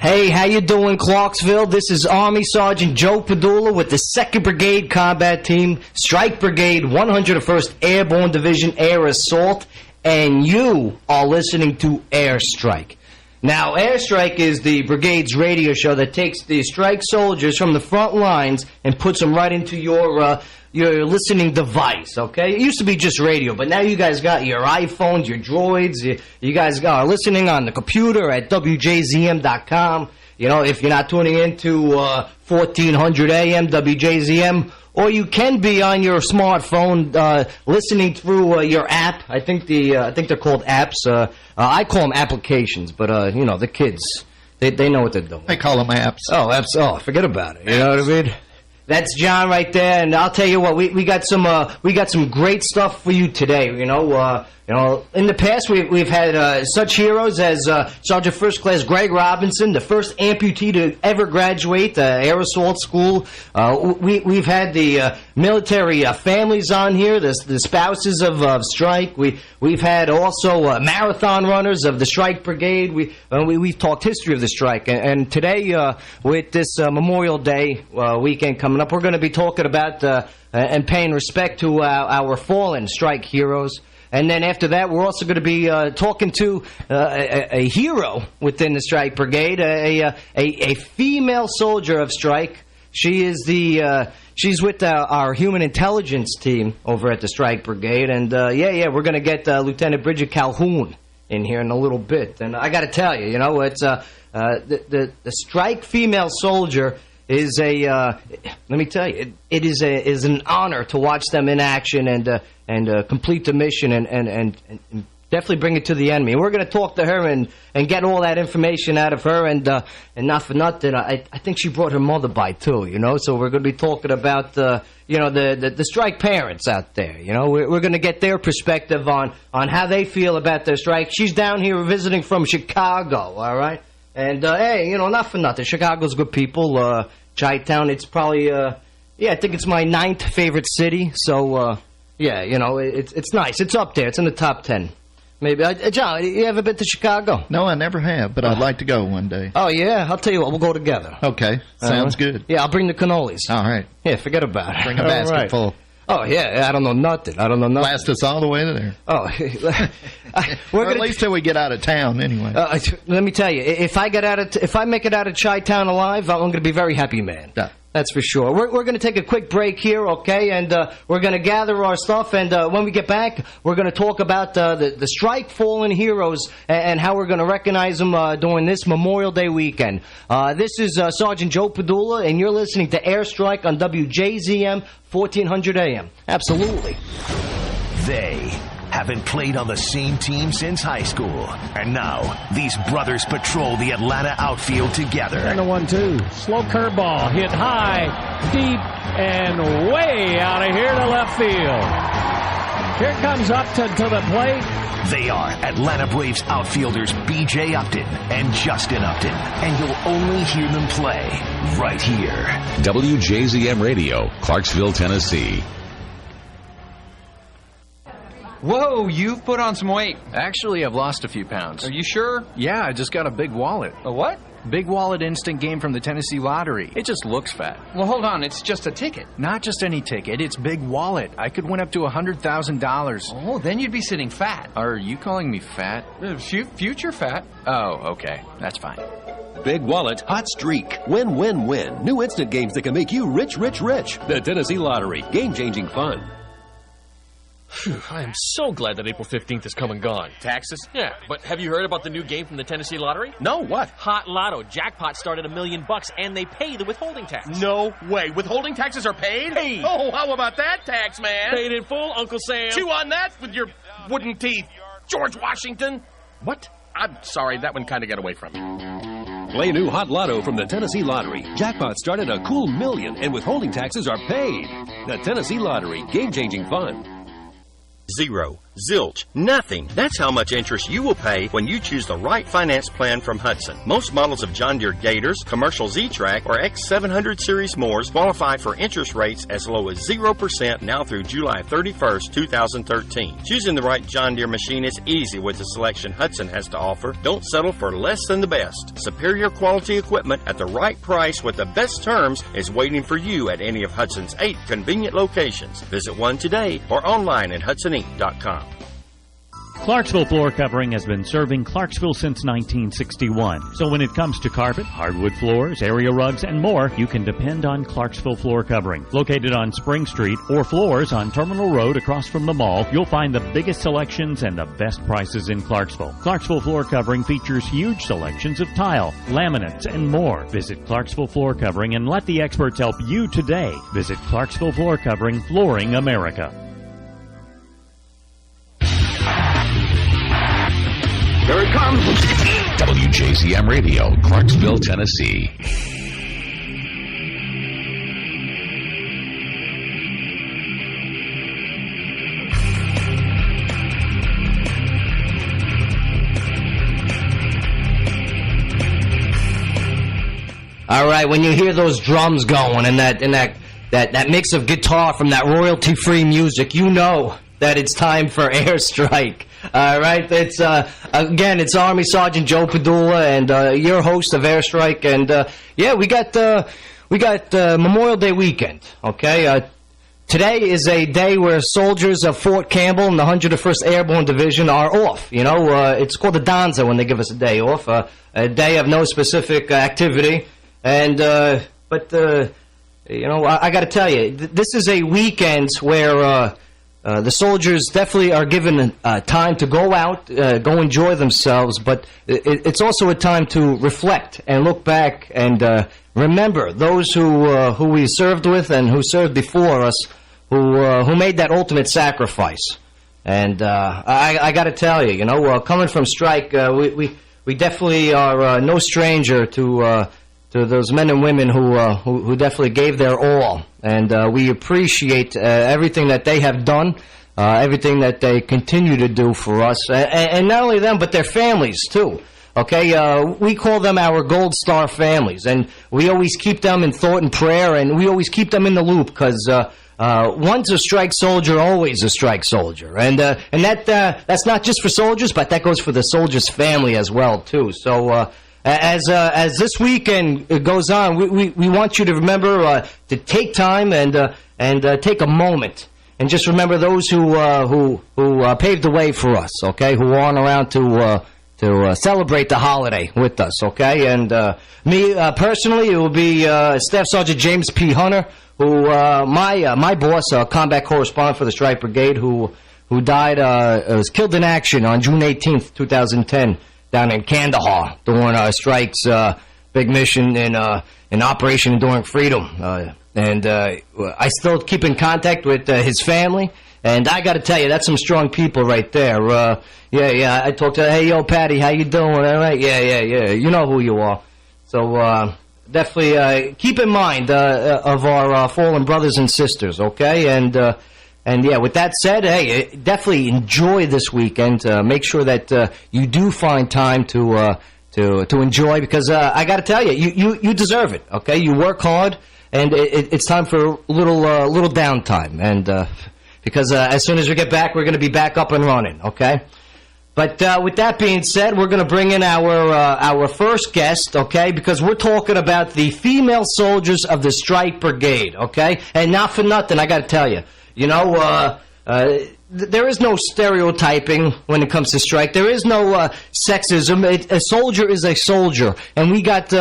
Hey, how you doing, Clarksville? This is Army Sergeant Joe Padula with the 2nd Brigade Combat Team, Strike Brigade, 101st Airborne Division Air Assault, and you are listening to Airstrike. Now, Airstrike is the brigade's radio show that takes the strike soldiers from the front lines and puts them right into your listening device, okay? It used to be just radio, but now you guys got your iPhones, your droids. You guys are listening on the computer at WJZM.com. You know, if you're not tuning into 1400 AM WJZM, or you can be on your smartphone listening through your app. I think they're called apps. I call them applications, but you know, the kids, they know what they're doing. They call them apps. Oh, apps. Oh, forget about it. You know what I mean? That's John right there, and I'll tell you what, we got some great stuff for you today. You know, in the past we've had such heroes as Sergeant First Class Greg Robinson, the first amputee to ever graduate Air Assault School. We've had the military families on here, the spouses of Strike. We've had also marathon runners of the Strike Brigade. We've talked history of the Strike, and today with this Memorial Day weekend coming up, we're going to be talking about and paying respect to our fallen Strike heroes. And then after that, we're also going to be talking to a hero within the Strike Brigade, a female soldier of Strike. She is she's with our human intelligence team over at the Strike Brigade, and we're going to get Lieutenant Bridget Calhoun in here in a little bit. And I got to tell you, you know, it's the Strike female soldier is let me tell you, it is an honor to watch them in action and complete the mission and definitely bring it to the enemy. And we're going to talk to her and get all that information out of her, and not for nothing, I think she brought her mother by too, you know. So we're going to be talking about the Strike parents out there. You know, we're going to get their perspective on how they feel about their Strike. She's down here visiting from Chicago, all right. And, hey, you know, not for nothing. Chicago's good people. Chi-Town, it's probably, I think it's my 9th favorite city. So, yeah, you know, it's nice. It's up there. It's in the top 10. Maybe. John, you ever been to Chicago? No, I never have, but I'd like to go one day. Oh, yeah? I'll tell you what, we'll go together. Okay. Sounds good. Yeah, I'll bring the cannolis. All right. Yeah, forget about it. Bring a basket full. Oh, yeah, I don't know nothing. Last us all the way to there. Oh, or at least till we get out of town, anyway. Let me tell you, if I make it out of Chi-Town alive, I'm going to be a very happy man. Yeah. That's for sure. We're going to take a quick break here, okay? And we're going to gather our stuff. And when we get back, we're going to talk about the Strike fallen heroes and how we're going to recognize them during this Memorial Day weekend. This is Sergeant Joe Padula, and you're listening to Airstrike on WJZM 1400 AM. Absolutely. They haven't played on the same team since high school. And now, these brothers patrol the Atlanta outfield together. And the 1-2. Slow curveball. Hit high, deep, and way out of here to left field. Here comes Upton to the plate. They are Atlanta Braves outfielders B.J. Upton and Justin Upton. And you'll only hear them play right here. WJZM Radio, Clarksville, Tennessee. Whoa, you've put on some weight. Actually, I've lost a few pounds. Are you sure? Yeah, I just got a big wallet. A what? Big wallet instant game from the Tennessee Lottery. It just looks fat. Well, hold on. It's just a ticket. Not just any ticket. It's big wallet. I could win up to $100,000. Oh, then you'd be sitting fat. Are you calling me fat? Future fat. Oh, okay. That's fine. Big wallet, hot streak. Win, win, win. New instant games that can make you rich, rich, rich. The Tennessee Lottery. Game-changing fun. Phew, I am so glad that April 15th is come and gone. Taxes? Yeah, but have you heard about the new game from the Tennessee Lottery? No, what? Hot Lotto. Jackpot started $1 million and they pay the withholding tax. No way. Withholding taxes are paid? Hey! Oh, how about that, tax man? Paid in full, Uncle Sam. Chew on that with your wooden teeth. George Washington. What? I'm sorry, that one kind of got away from me. Play new Hot Lotto from the Tennessee Lottery. Jackpot started a cool $1 million and withholding taxes are paid. The Tennessee Lottery. Game-changing fun. 0. Zilch. Nothing. That's how much interest you will pay when you choose the right finance plan from Hudson. Most models of John Deere Gators, commercial Z-Track, or X700 Series Moors qualify for interest rates as low as 0% now through July 31st, 2013. Choosing the right John Deere machine is easy with the selection Hudson has to offer. Don't settle for less than the best. Superior quality equipment at the right price with the best terms is waiting for you at any of Hudson's 8 convenient locations. Visit one today or online at HudsonInc.com. Clarksville Floor Covering has been serving Clarksville since 1961. So when it comes to carpet, hardwood floors, area rugs, and more, you can depend on Clarksville Floor Covering. Located on Spring Street or floors on Terminal Road across from the mall, you'll find the biggest selections and the best prices in Clarksville. Clarksville Floor Covering features huge selections of tile, laminates, and more. Visit Clarksville Floor Covering and let the experts help you today. Visit Clarksville Floor Covering, Flooring America. Here it comes. WJZM Radio, Clarksville, Tennessee. All right, when you hear those drums going and that mix of guitar from that royalty-free music, you know that it's time for Airstrike. All right, it's again, it's Army Sergeant Joe Padula and your host of Airstrike, and yeah, we got Memorial Day weekend. Okay, today is a day where soldiers of Fort Campbell and the 101st Airborne Division are off. You know, it's called the Donza when they give us a day off, a day of no specific activity, and but you know, I got to tell you, this is a weekend where. The soldiers definitely are given time to go out, go enjoy themselves, but it's also a time to reflect and look back and remember those who we served with and who served before us, who made that ultimate sacrifice. And I got to tell you, you know, coming from Strike, we definitely are no stranger to those men and women who definitely gave their all. And we appreciate everything that they have done, everything that they continue to do for us. And not only them, but their families, too. Okay, we call them our Gold Star families. And we always keep them in thought and prayer, and we always keep them in the loop, because once a strike soldier, always a strike soldier. And that's not just for soldiers, but that goes for the soldier's family as well, too. So as this weekend goes on, we want you to remember to take time and take a moment and just remember those who paved the way for us. Okay, who aren't around to celebrate the holiday with us. Okay, and me personally, it will be Staff Sergeant James P. Hunter, who my boss, combat correspondent for the Strike Brigade, who died, was killed in action on June 18th, 2010. Down in Kandahar during Strike's big mission in Operation Enduring Freedom. And I still keep in contact with his family. And I got to tell you, that's some strong people right there. Yeah, I talked to, hey, yo, Patty, how you doing? All right? Yeah. You know who you are. So definitely keep in mind of our fallen brothers and sisters, okay? And yeah, with that said, hey, definitely enjoy this weekend. Make sure that you do find time to enjoy, because I got to tell you, you deserve it. Okay, you work hard, and it's time for a little downtime. And because as soon as we get back, we're going to be back up and running. Okay. But with that being said, we're going to bring in our first guest, okay, because we're talking about the female soldiers of the Strike Brigade, okay? And not for nothing, I got to tell you, you know, there is no stereotyping when it comes to Strike. There is no sexism. A soldier is a soldier, and we got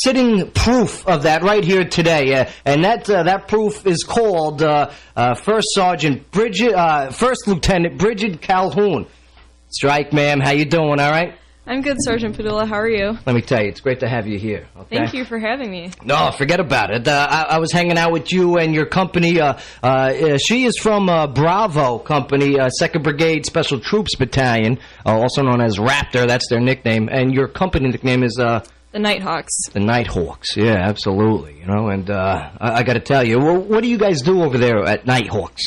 sitting proof of that right here today. And that proof is called First Lieutenant Bridget Calhoun. Strike, ma'am, how you doing? All right? I'm good, Sergeant Padula. How are you? Let me tell you, it's great to have you here. Okay? Thank you for having me. No, forget about it. I was hanging out with you and your company. She is from Bravo Company, 2nd Brigade Special Troops Battalion, also known as Raptor. That's their nickname. And your company nickname is... the Nighthawks. The Nighthawks, yeah, absolutely. You know, and I got to tell you, what do you guys do over there at Nighthawks?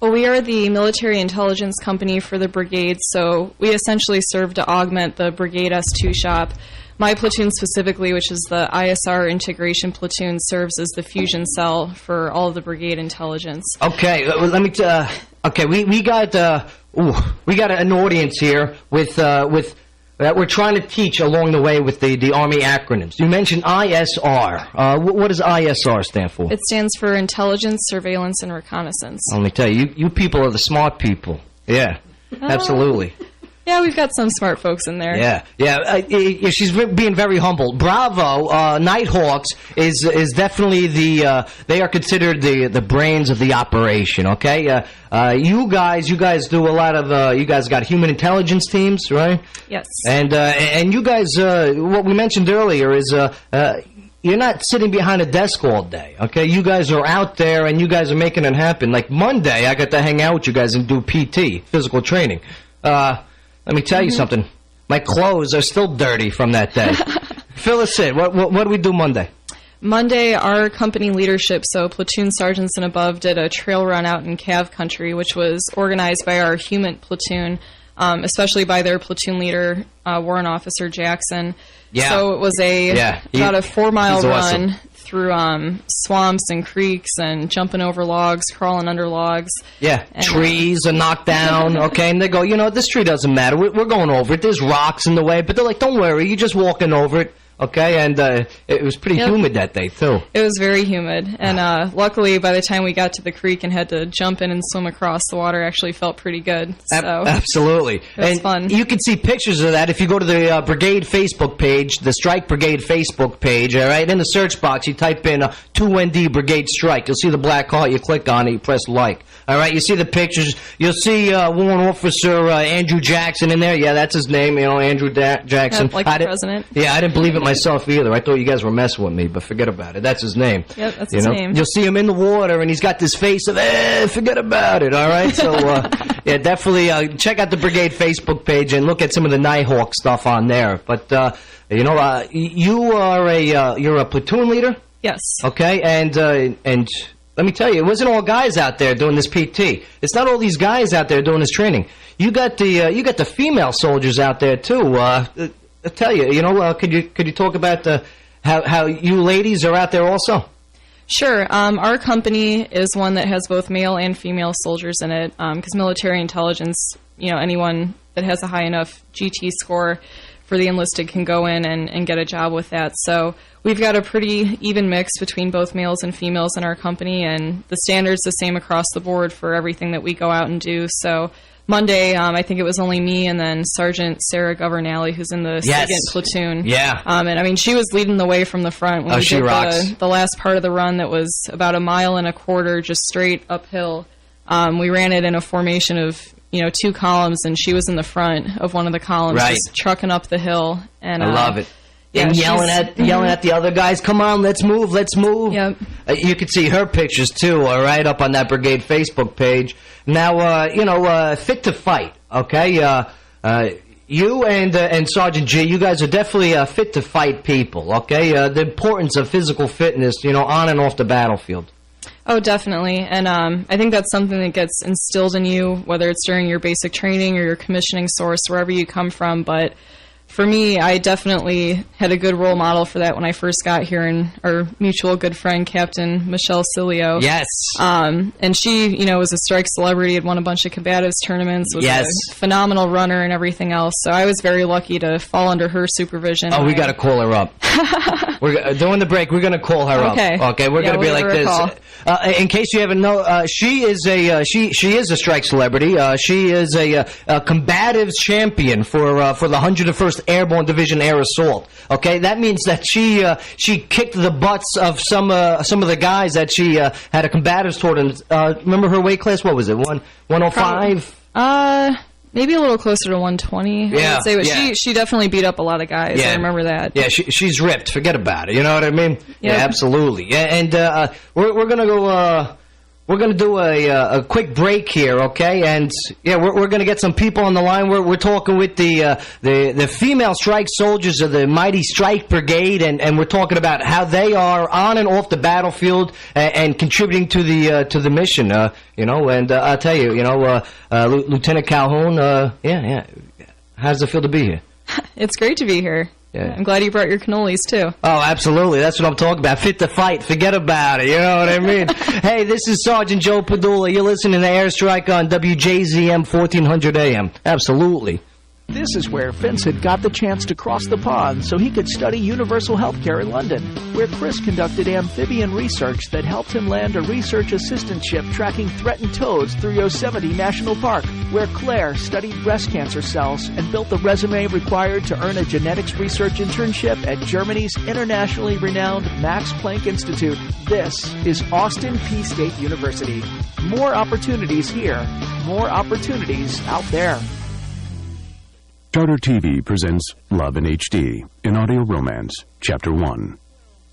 Well, we are the military intelligence company for the brigade, so we essentially serve to augment the Brigade S2 shop. My platoon specifically, which is the ISR integration platoon, serves as the fusion cell for all of the brigade intelligence. Okay, let me. Okay, we got an audience here with that we're trying to teach along the way with the Army acronyms. You mentioned ISR. What does ISR stand for? It stands for Intelligence, Surveillance, and Reconnaissance. Let me tell you, you people are the smart people. Yeah, absolutely. Yeah, we've got some smart folks in there. Yeah. She's being very humble. Bravo, Nighthawks is definitely they are considered the brains of the operation. Okay, you guys do a lot of you guys got human intelligence teams, right? Yes. And you guys, what we mentioned earlier is you're not sitting behind a desk all day. Okay, you guys are out there and you guys are making it happen. Like Monday, I got to hang out with you guys and do PT, physical training. Let me tell you something. My clothes are still dirty from that day. Fill us in. What do we do Monday? Monday, our company leadership, so platoon sergeants and above, did a trail run out in Cav country, which was organized by our human platoon, especially by their platoon leader, Warrant Officer Jackson. Yeah. So it was about a 4-mile run through swamps and creeks and jumping over logs, crawling under logs. Yeah, and, trees are knocked down, okay? And they go, this tree doesn't matter. We're going over it. There's rocks in the way. But they're like, don't worry. You're just walking over it, okay? And it was pretty humid that day, too. It was very humid. And luckily, by the time we got to the creek and had to jump in and swim across, the water actually felt pretty good. So absolutely. It was fun. You can see pictures of that if you go to the Brigade Facebook page, the Strike Brigade Facebook page, all right? In the search box, you type in 2ND Brigade Strike. You'll see the black heart. You click on it. You press like. All right? You see the pictures. You'll see Warrant Officer Andrew Jackson in there. Yeah, that's his name, Andrew Jackson. Like the president. Yeah, I didn't believe it myself either. I thought you guys were messing with me, but forget about it. That's his name. Yep, that's his name. You'll see him in the water, and he's got this face of, forget about it, all right? So, yeah, definitely check out the Brigade Facebook page and look at some of the Nighthawk stuff on there. But, you are you're a platoon leader? Yes. Okay, and let me tell you, it wasn't all guys out there doing this PT. It's not all these guys out there doing this training. You got the female soldiers out there, too. I tell you, could you talk about how you ladies are out there also? Sure. Our company is one that has both male and female soldiers in it, because military intelligence, anyone that has a high enough GT score for the enlisted can go in and get a job with that. So we've got a pretty even mix between both males and females in our company, and the standard's the same across the board for everything that we go out and do. So Monday, I think it was only me and then Sergeant Sarah Governale, who's in the second platoon. Yeah. And she was leading the way from the front when we she did rocks. the last part of the run that was about 1.25 miles, just straight uphill. We ran it in a formation of 2 columns, and she was in the front of one of the columns, just trucking up the hill. And I love it. Yeah, and yelling at the other guys, come on, let's move. Yep. You can see her pictures, too, all right, up on that Brigade Facebook page. Now, fit to fight, okay? You and Sergeant G, you guys are definitely fit to fight people, okay? The importance of physical fitness, on and off the battlefield. Oh, definitely. And I think that's something that gets instilled in you, whether it's during your basic training or your commissioning source, wherever you come from. But for me, I definitely had a good role model for that when I first got here, and our mutual good friend, Captain Michelle Cilio. Yes. And she, was a strike celebrity, had won a bunch of combatives tournaments, was a phenomenal runner and everything else. So I was very lucky to fall under her supervision. Oh, we got to call her up. During the break, we're going to call her up. Okay, we're going to be like this. In case you haven't know, she is a strike celebrity. She is a combatives champion for the 101st Airborne Division Air Assault. Okay, that means that she kicked the butts of some of the guys that she had a combatives tournament. Remember her weight class? What was it? 105? Maybe a little closer to 120. Yeah, I would say, but she definitely beat up a lot of guys. Yeah. I remember that. Yeah, she's ripped. Forget about it. You know what I mean? Yep. Yeah, absolutely. Yeah, and we're gonna go. We're going to do a quick break here, okay? And yeah, we're going to get some people on the line. We're talking with the female strike soldiers of the mighty Strike Brigade, and we're talking about how they are on and off the battlefield and contributing to the mission. And I'll tell you, Lieutenant Calhoun, how does it feel to be here? It's great to be here. Yeah. I'm glad you brought your cannolis, too. Oh, absolutely. That's what I'm talking about. Fit to fight. Forget about it. You know what I mean? Hey, this is Sergeant Joe Padula. You're listening to Airstrike on WJZM 1400 AM. Absolutely. This is where Vincent got the chance to cross the pond so he could study universal healthcare in London, where Chris conducted amphibian research that helped him land a research assistantship tracking threatened toads through Yosemite National Park, where Claire studied breast cancer cells and built the resume required to earn a genetics research internship at Germany's internationally renowned Max Planck Institute. This is Austin Peay State University. More opportunities here, more opportunities out there. Charter TV presents Love in HD, an audio romance, Chapter 1.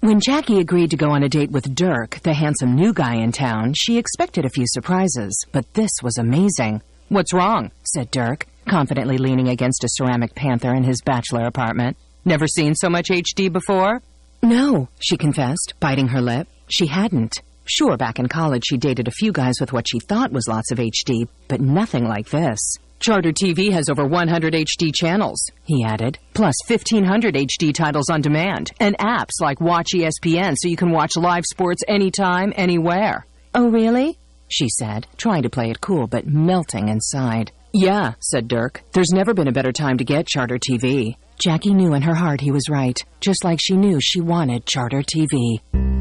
When Jackie agreed to go on a date with Dirk, the handsome new guy in town, she expected a few surprises, but this was amazing. "What's wrong?" said Dirk, confidently leaning against a ceramic panther in his bachelor apartment. "Never seen so much HD before?" "No," she confessed, biting her lip. She hadn't. Sure, back in college she dated a few guys with what she thought was lots of HD, but nothing like this. "Charter TV has over 100 HD channels," he added, "plus 1,500 HD titles on demand, and apps like Watch ESPN so you can watch live sports anytime, anywhere." "Oh, really?" she said, trying to play it cool but melting inside. "Yeah," said Dirk. "There's never been a better time to get Charter TV." Jackie knew in her heart he was right, just like she knew she wanted Charter TV.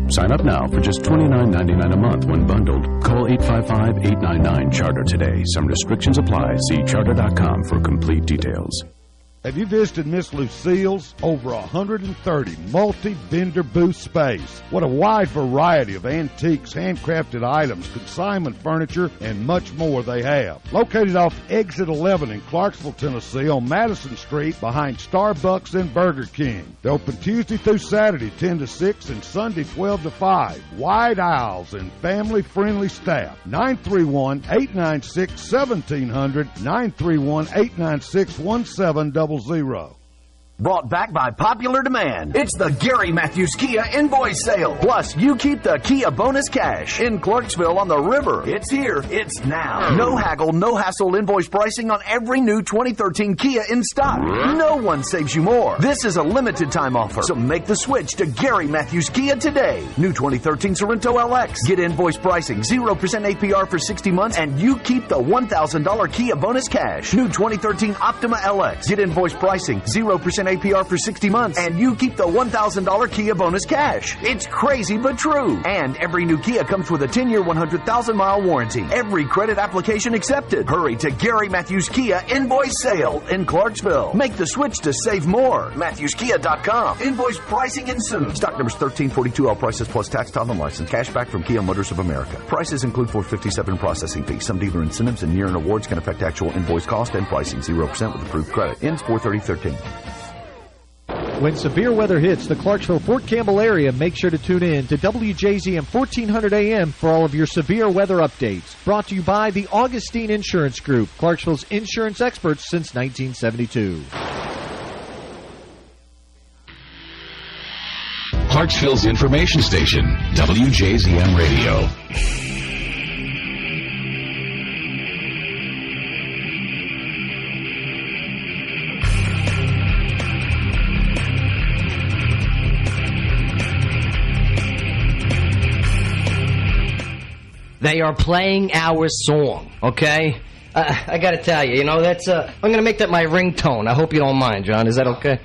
Sign up now for just $29.99 a month when bundled. Call 855-899-CHARTER today. Some restrictions apply. See charter.com for complete details. Have you visited Miss Lucille's? Over 130 multi-vendor booth space. What a wide variety of antiques, handcrafted items, consignment furniture, and much more they have. Located off Exit 11 in Clarksville, Tennessee on Madison Street behind Starbucks and Burger King. They're open Tuesday through Saturday 10 to 6 and Sunday 12 to 5. Wide aisles and family-friendly staff. 931-896-1700, 931-896-1700. Brought back by popular demand. It's the Gary Matthews Kia Invoice Sale. Plus, you keep the Kia bonus cash in Clarksville on the river. It's here. It's now. No haggle, no hassle invoice pricing on every new 2013 Kia in stock. No one saves you more. This is a limited time offer, so make the switch to Gary Matthews Kia today. New 2013 Sorrento LX. Get invoice pricing, 0% APR for 60 months, and you keep the $1,000 Kia bonus cash. New 2013 Optima LX. Get invoice pricing, 0% APR for 60 months, and you keep the $1,000 Kia bonus cash. It's crazy but true. And every new Kia comes with a 10-year, 100,000-mile warranty. Every credit application accepted. Hurry to Gary Matthews Kia Invoice Sale in Clarksville. Make the switch to save more. MatthewsKia.com. Invoice pricing ensues. Stock numbers 1342, all prices plus tax, title, and license. Cash back from Kia Motors of America. Prices include $457 processing fee. Some dealer incentives and year-end awards can affect actual invoice cost and pricing. 0% with approved credit. Ends 4/30/13. When severe weather hits the Clarksville-Fort Campbell area, make sure to tune in to WJZM 1400 AM for all of your severe weather updates. Brought to you by the Augustine Insurance Group, Clarksville's insurance experts since 1972. Clarksville's information station, WJZM Radio. They are playing our song, okay? I gotta tell you, that's, I'm gonna make that my ringtone. I hope you don't mind, John. Is that okay?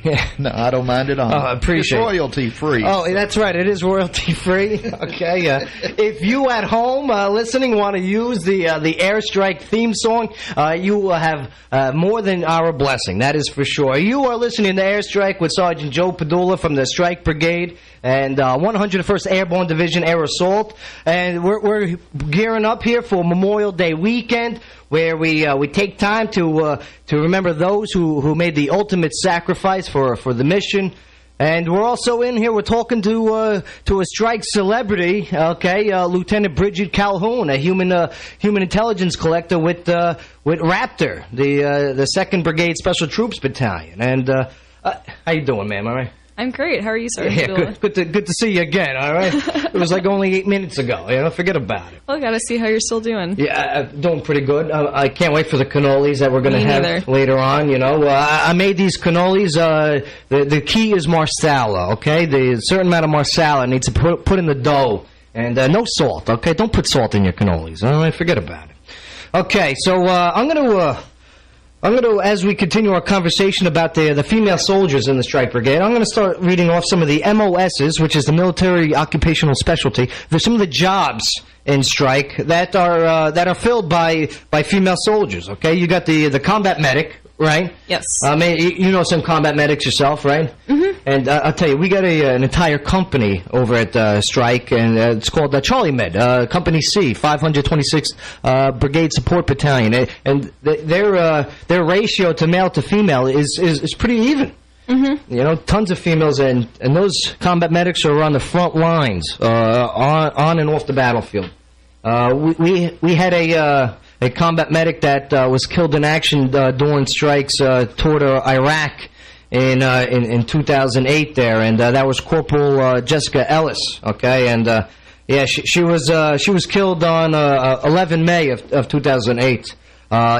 Yeah. No, I don't mind at all. I appreciate it. It's royalty-free. Oh, that's right. It is royalty-free. Okay. If you at home listening want to use the Airstrike theme song, you will have more than our blessing. That is for sure. You are listening to Airstrike with Sergeant Joe Padula from the Strike Brigade and 101st Airborne Division Air Assault. And we're gearing up here for Memorial Day weekend, where we take time to remember those who made the ultimate sacrifice for the mission. And we're also in here. We're talking to a strike celebrity, okay, Lieutenant Bridget Calhoun, a human intelligence collector with Raptor, the 2nd Brigade Special Troops Battalion. And how you doing, ma'am? All right. I'm great. How are you, sir? Yeah, good to see you again. All right. It was like only 8 minutes ago. Forget about it. Well, I got to see how you're still doing. Yeah, doing pretty good. I can't wait for the cannolis that we're going to have later on. I made these cannolis. The key is marsala. Okay, the certain amount of marsala needs to put in the dough, and no salt. Okay, don't put salt in your cannolis. All right, forget about it. Okay, so I'm going to, as we continue our conversation about the female soldiers in the Strike Brigade, I'm going to start reading off some of the MOSs, which is the military occupational specialty. There's some of the jobs in Strike that are filled by female soldiers. Okay, you got the combat medic, right? Yes. You know some combat medics yourself, right? Mm-hmm. And I'll tell you, we got an entire company over at Strike, and it's called Charlie Med, Company C, 526th Brigade Support Battalion, and their ratio to male to female is pretty even. Mm-hmm. Tons of females, and those combat medics are on the front lines, on and off the battlefield. We had a combat medic that was killed in action during strikes toward Iraq in 2008 there, and that was Corporal Jessica Ellis. Okay, and she was killed on 11 May of 2008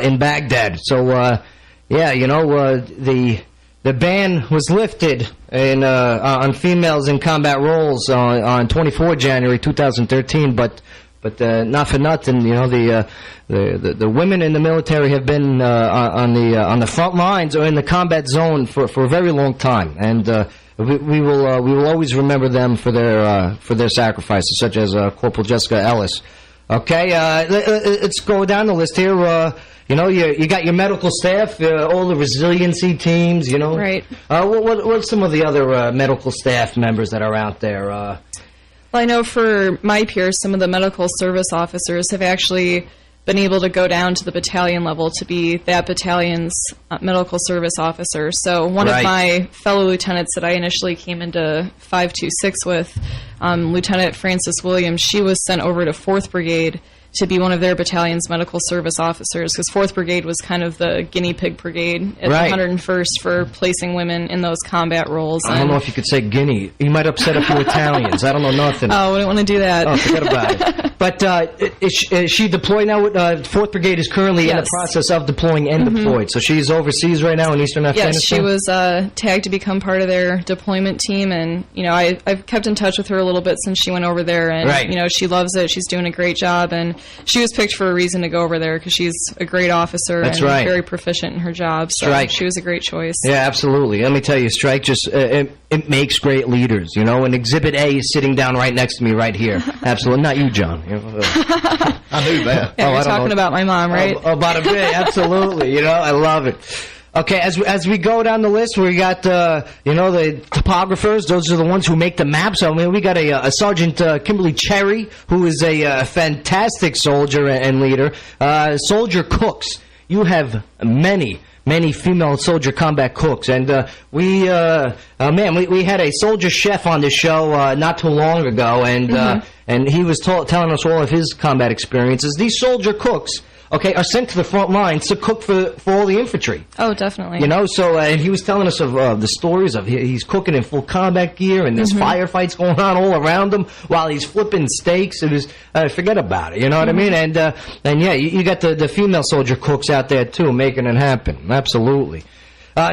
in Baghdad. So the ban was lifted on females in combat roles on 24 January 2013, but not for nothing, the women in the military have been on the front lines or in the combat zone for a very long time, and we will always remember them for their sacrifices, such as Corporal Jessica Ellis. Okay, let's go down the list here. You got your medical staff, all the resiliency teams. Right. What's some of the other medical staff members that are out there? Well, I know for my peers, some of the medical service officers have actually been able to go down to the battalion level to be that battalion's medical service officer. So one of my fellow lieutenants that I initially came into 526 with, Lieutenant Frances Williams, she was sent over to 4th Brigade to be one of their battalion's medical service officers, because 4th Brigade was kind of the guinea pig brigade at the 101st for placing women in those combat roles. I don't know if you could say guinea. You might upset a few Italians. I don't know nothing. Oh, I wouldn't want to do that. Oh, forget about it. But is she deployed now? 4th Brigade is currently in the process of deploying and deployed. So she's overseas right now in eastern Afghanistan? Yes, she was tagged to become part of their deployment team, and I've kept in touch with her a little bit since she went over there, and she loves it. She's doing a great job, and she was picked for a reason to go over there because she's a great officer and very proficient in her job. So she was a great choice. Yeah, absolutely. Let me tell you, Strike just it makes great leaders. And Exhibit A is sitting down right next to me right here. Absolutely, not you, John. I knew that. Yeah, you're talking about my mom, right? About a bit, absolutely. I love it. Okay, as we go down the list, we got the topographers. Those are the ones who make the maps. We got a Sergeant Kimberly Cherry, who is a fantastic soldier and leader. Soldier cooks. You have many female soldier combat cooks, and we had a soldier chef on the show not too long ago, and he was telling us all of his combat experiences. These soldier cooks, are sent to the front lines to cook for all the infantry. Oh, definitely. And he was telling us of the stories of he's cooking in full combat gear, and there's firefights going on all around him while he's flipping steaks. It was forget about it. You know what I mean? And you got the female soldier cooks out there too, making it happen. Absolutely.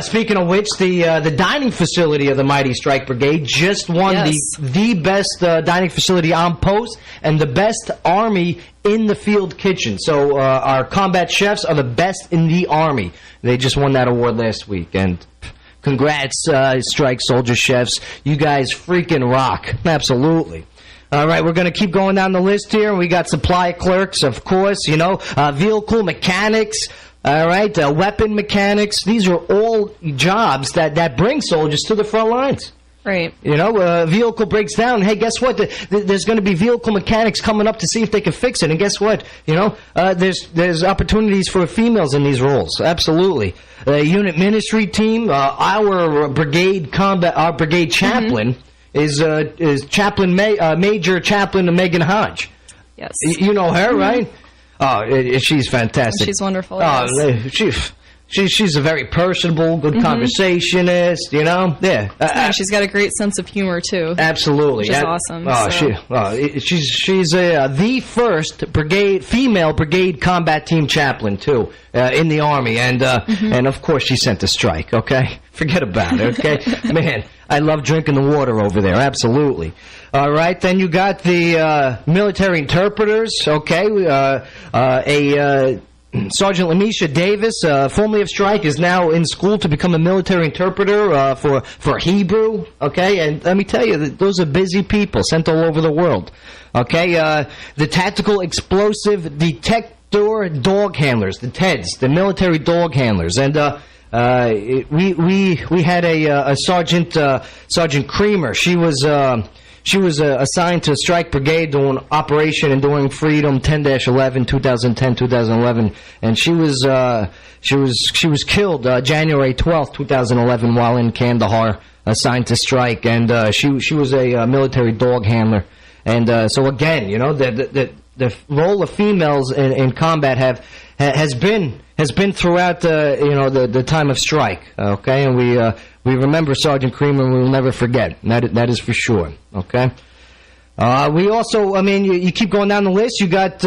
Speaking of which, the dining facility of the mighty Strike Brigade just won the best dining facility on post and the best Army in the field kitchen. So our combat chefs are the best in the Army. They just won that award last week, and congrats, Strike soldier chefs. You guys freaking rock. Absolutely. All right, we're going to keep going down the list here. We got supply clerks, of course, vehicle mechanics. All right, weapon mechanics. These are all jobs that bring soldiers to the front lines. Right. You know, a vehicle breaks down. Hey, guess what? There's going to be vehicle mechanics coming up to see if they can fix it. And guess what? You know, there's opportunities for females in these roles. Absolutely. Unit ministry team. Our brigade chaplain is Major Chaplain Megan Hodge. Yes. You know her, right? Oh, she's fantastic. She's wonderful. Yes. She's a very personable, good conversationist, you know? Yeah. She's got a great sense of humor, too. Absolutely. Which is awesome. She's the first female Brigade Combat Team chaplain, too, in the Army. And, and of course, she sent a strike, okay? Forget about it, okay? Man, I love drinking the water over there, absolutely. All right, then you got the military interpreters, okay? Sergeant Lamisha Davis, formerly of Strike, is now in school to become a military interpreter for Hebrew, okay? And let me tell you, those are busy people sent all over the world, okay? The tactical explosive detector dog handlers, the TEDs, the military dog handlers. And we had a Sergeant Creamer. She was assigned to Strike Brigade doing Operation Enduring Freedom 10-11, 2010-2011, and she was killed January 12th, 2011, while in Kandahar, assigned to Strike, and she was a military dog handler, and so again, you know, the role of females in combat has been throughout the time of Strike, okay, and we remember Sergeant Creamer, and we will never forget. That is for sure. Okay. We also, I mean, you keep going down the list. You got,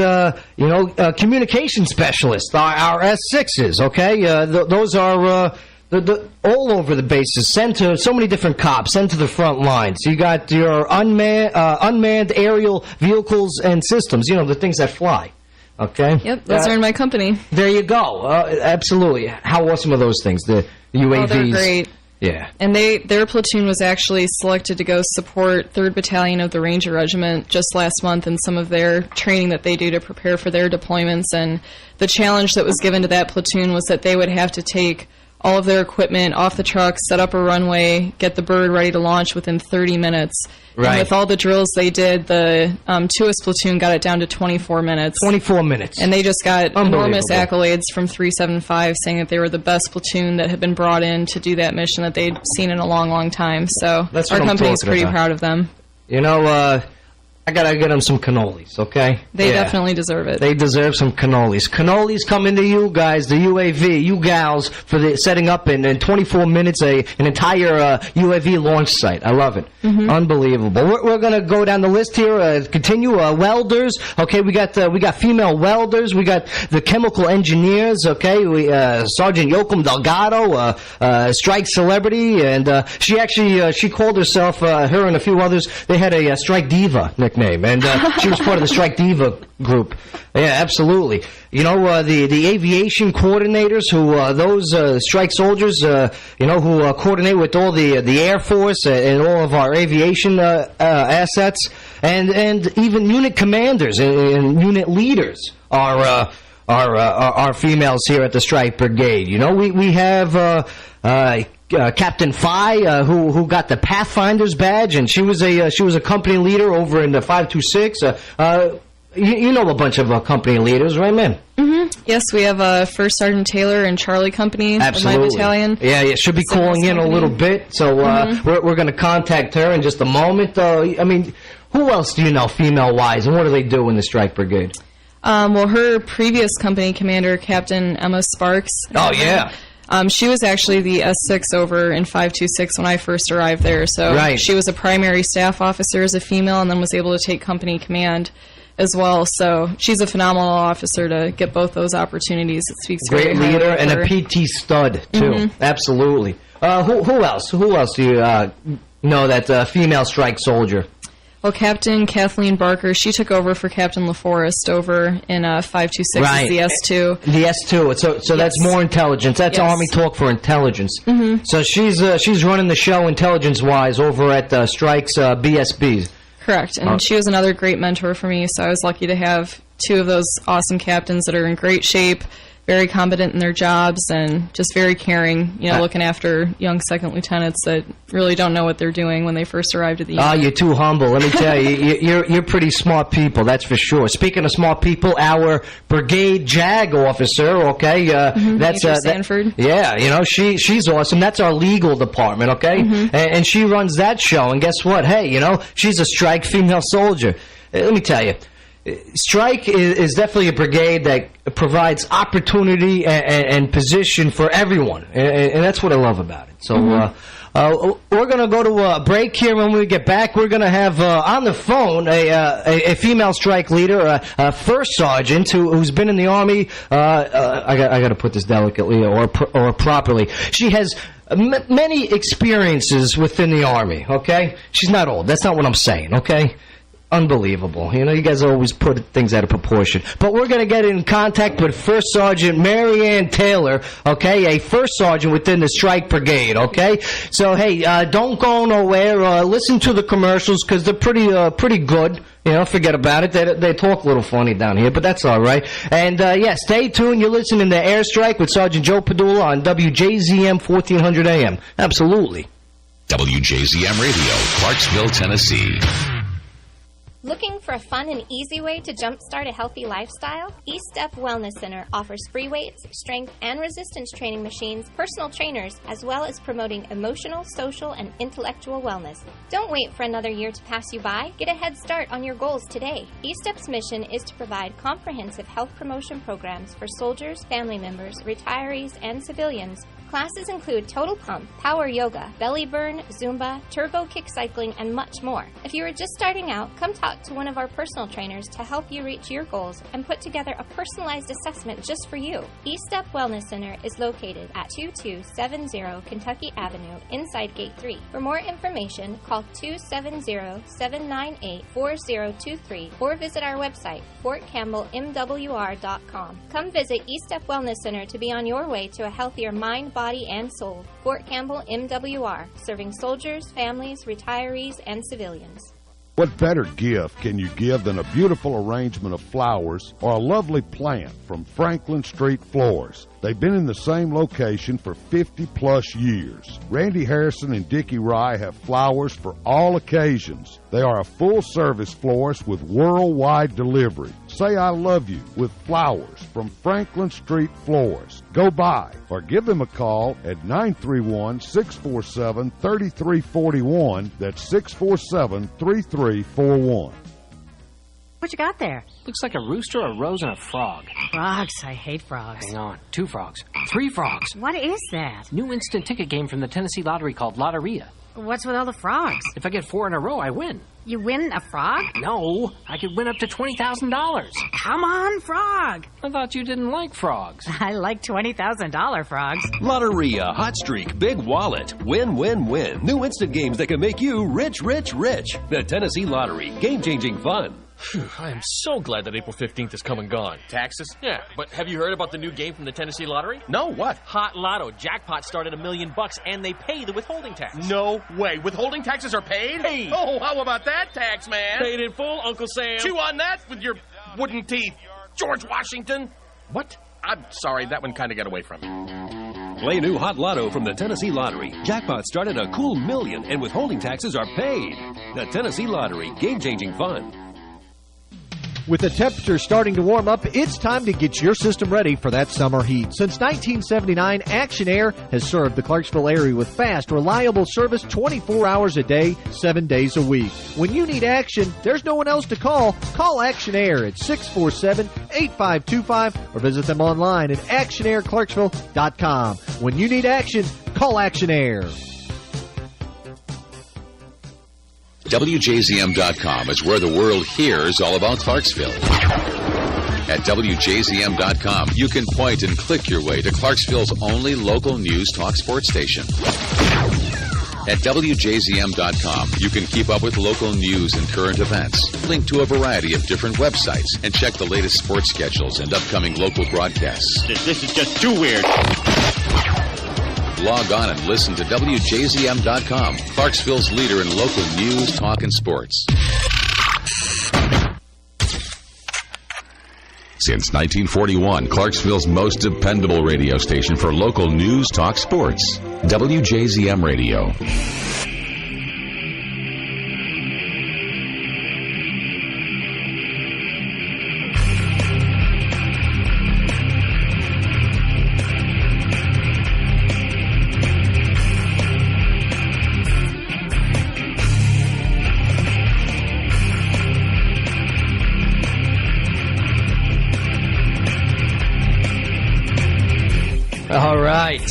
communication specialists, our S6s. Okay. Those are all over the bases, sent to so many different cops, sent to the front lines. You got your unmanned aerial vehicles and systems. You know, the things that fly. Okay. Yep, those are in my company. There you go. Absolutely. How awesome are those things? The UAVs. Oh, they're great. Yeah. And their platoon was actually selected to go support 3rd Battalion of the Ranger Regiment just last month in some of their training that they do to prepare for their deployments. And the challenge that was given to that platoon was that they would have to take all of their equipment off the truck, set up a runway, get the bird ready to launch within 30 minutes. Right. And with all the drills they did, the 2S platoon got it down to 24 minutes. 24 minutes. And they just got enormous accolades from 375 saying that they were the best platoon that had been brought in to do that mission that they'd seen in a long, long time. So our company's pretty proud of them. You know, I gotta get them some cannolis, okay? They definitely deserve it. They deserve some cannolis. Cannolis coming to you guys, the UAV, you gals, for the setting up in 24 minutes an entire UAV launch site. I love it. Unbelievable. We're gonna go down the list here. Continue. Welders. Okay, we got female welders. We got the chemical engineers. Okay, Sergeant Yoakum Delgado, Strike celebrity, and she called herself, her and a few others. They had a Strike Diva nickname. And she was part of the Strike Diva group. Yeah, absolutely. You know, the aviation coordinators, those Strike soldiers, who coordinate with all the Air Force and all of our aviation assets, and even unit commanders and unit leaders are females here at the Strike Brigade. You know, we have Captain Phi, who got the Pathfinder's badge, and she was a company leader over in the 526. You know a bunch of company leaders, right, man? Yes, we have First Sergeant Taylor and Charlie Company of my battalion. Yeah, she'll be calling in a little bit, so we're going to contact her in just a moment. I mean, who else do you know, female-wise, and what do they do in the Strike Brigade? Well, her previous company commander, Captain Emma Sparks. Oh, yeah. She was actually the S6 over in 526 when I first arrived there. So she was a primary staff officer as a female and then was able to take company command as well. So she's a phenomenal officer to get both those opportunities. It speaks great leader and a PT stud, too. Absolutely. Who else? Who else do you know that female strike soldier? Well, Captain Kathleen Barker, she took over for Captain LaForest over in 526, the S2. The S2. So that's more intelligence. That's Army talk for intelligence. So she's running the show intelligence-wise over at Strike's BSBs. Correct, and she was another great mentor for me, so I was lucky to have two of those awesome captains that are in great shape, very competent in their jobs, and just very caring, looking after young second lieutenants that really don't know what they're doing when they first arrived at the unit. You're too humble. Let me tell you, you're pretty smart people, that's for sure. Speaking of smart people, our Brigade JAG officer, okay, that's Sanford. She's awesome. That's our legal department, okay, and she runs that show. And guess what? Hey, she's a Strike female soldier. Let me tell you. Strike is definitely a brigade that provides opportunity and position for everyone, and that's what I love about it. So we're going to go to a break here. When we get back, we're going to have on the phone a female Strike leader, a first sergeant who's been in the Army. I got to put this delicately or properly. She has many experiences within the Army, okay? She's not old. That's not what I'm saying, okay? Unbelievable. You guys always put things out of proportion. But we're going to get in contact with First Sergeant Mary Ann Taylor, okay, a First Sergeant within the Strike Brigade, okay? So, hey, don't go nowhere. Listen to the commercials because they're pretty good. Forget about it. They talk a little funny down here, but that's all right. And, stay tuned. You're listening to Airstrike with Sergeant Joe Padula on WJZM 1400 AM. Absolutely. WJZM Radio, Clarksville, Tennessee. Looking for a fun and easy way to jumpstart a healthy lifestyle? E-Step Wellness Center offers free weights, strength, and resistance training machines, personal trainers, as well as promoting emotional, social, and intellectual wellness. Don't wait for another year to pass you by. Get a head start on your goals today. E-Step's mission is to provide comprehensive health promotion programs for soldiers, family members, retirees, and civilians. Classes include total pump, power yoga, belly burn, Zumba, turbo kick cycling, and much more. If you are just starting out, come talk to one of our personal trainers to help you reach your goals and put together a personalized assessment just for you. E-Step Wellness Center is located at 2270 Kentucky Avenue, inside Gate 3. For more information, call 270-798-4023 or visit our website, FortCampbellMWR.com. Come visit E-Step Wellness Center to be on your way to a healthier mind, body, and soul. Fort Campbell MWR, serving soldiers, families, retirees, and civilians. What better gift can you give than a beautiful arrangement of flowers or a lovely plant from Franklin Street Flowers? They've been in the same location for 50-plus years. Randy Harrison and Dickie Rye have flowers for all occasions. They are a full-service florist with worldwide delivery. Say I love you with flowers from Franklin Street Flowers. Go by or give them a call at 931-647-3341. That's 647-3341. What you got there? Looks like a rooster, a rose, and a frog. Frogs. I hate frogs. Hang on. 2 frogs. 3 frogs. What is that? New instant ticket game from the Tennessee Lottery called Lotteria. What's with all the frogs? If I get 4 in a row, I win. You win a frog? No, I could win up to $20,000. Come on, frog. I thought you didn't like frogs. I like $20,000 frogs. Lotteria, Hot Streak, Big Wallet. Win, win, win. New instant games that can make you rich, rich, rich. The Tennessee Lottery. Game-changing fun. Phew, I am so glad that April 15th is come and gone. Taxes? Yeah, but have you heard about the new game from the Tennessee Lottery? No, what? Hot Lotto. Jackpot started $1 million and they pay the withholding tax. No way. Withholding taxes are paid? Hey! Oh, how about that, tax man? Paid in full, Uncle Sam. Chew on that with your wooden teeth. George Washington. What? I'm sorry, that one kind of got away from me. Play new Hot Lotto from the Tennessee Lottery. Jackpot started a cool $1 million and withholding taxes are paid. The Tennessee Lottery. Game-changing fun. With the temperature starting to warm up, it's time to get your system ready for that summer heat. Since 1979, Action Air has served the Clarksville area with fast, reliable service 24 hours a day, 7 days a week. When you need action, there's no one else to call. Call Action Air at 647-8525 or visit them online at actionairclarksville.com. When you need action, call Action Air. WJZM.com is where the world hears all about Clarksville. At WJZM.com, you can point and click your way to Clarksville's only local news talk sports station. At WJZM.com, you can keep up with local news and current events, link to a variety of different websites, and check the latest sports schedules and upcoming local broadcasts. This is just too weird. Log on and listen to WJZM.com, Clarksville's leader in local news, talk, and sports. Since 1941, Clarksville's most dependable radio station for local news, talk, sports. WJZM Radio. All right.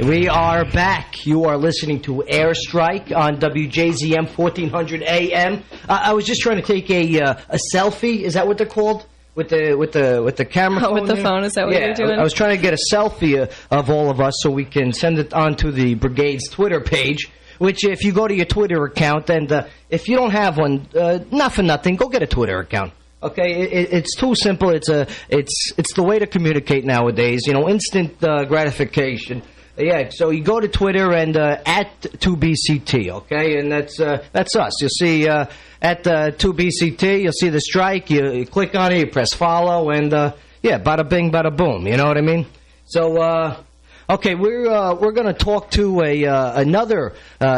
We are back. You are listening to Airstrike on WJZM 1400 AM. I was just trying to take a selfie. Is that what they're called? With the camera phone? With the phone, is that what you're doing? I was trying to get a selfie of all of us so we can send it onto the Brigade's Twitter page, which if you go to your Twitter account, and if you don't have one, not for nothing, go get a Twitter account. Okay, it's too simple. It's the way to communicate nowadays. You know, instant gratification. Yeah, so you go to Twitter and at 2BCT, okay, and that's us. You'll see at 2BCT, you'll see the strike. You click on it, you press follow, and yeah, bada bing, bada boom. You know what I mean? So okay, we're going to talk to another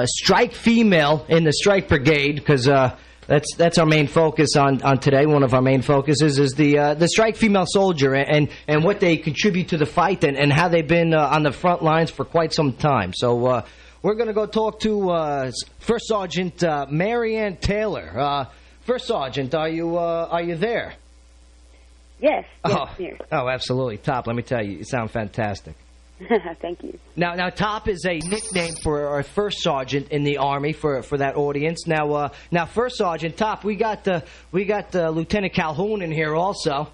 strike female in the Strike Brigade because. That's our main focus on today. One of our main focuses is the strike female soldier and what they contribute to the fight and how they've been on the front lines for quite some time. So we're going to go talk to First Sergeant Marianne Taylor. First Sergeant, are you there? Yes, here. Oh, absolutely. Top, let me tell you, you sound fantastic. Thank you. Now, Top is a nickname for our First Sergeant in the Army for that audience. Now, First Sergeant Top, we got Lieutenant Calhoun in here also.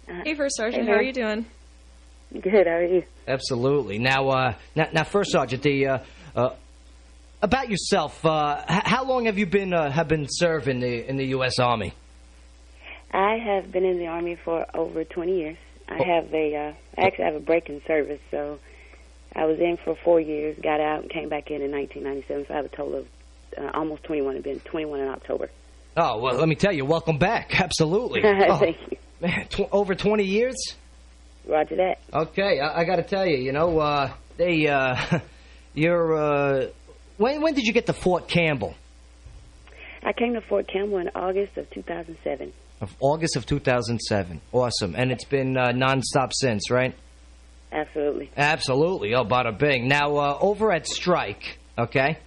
Hey, First Sergeant, Hey, how are you doing? Good. How are you? Absolutely. Now, First Sergeant, about yourself. How long have you been serving in the U.S. Army? I have been in the Army for over 20 years. I actually have a break in service, so I was in for 4 years, got out, and came back in 1997, so I have a total of almost 21. I've been 21 in October. Oh, well, let me tell you, welcome back. Absolutely. Thank you. Man, over 20 years? Roger that. Okay, I got to tell you, when did you get to Fort Campbell? I came to Fort Campbell in August of 2007. Of August of 2007. Awesome. And it's been nonstop since, right? Absolutely. Absolutely. Oh, bada bing. Now, over at Strike, okay,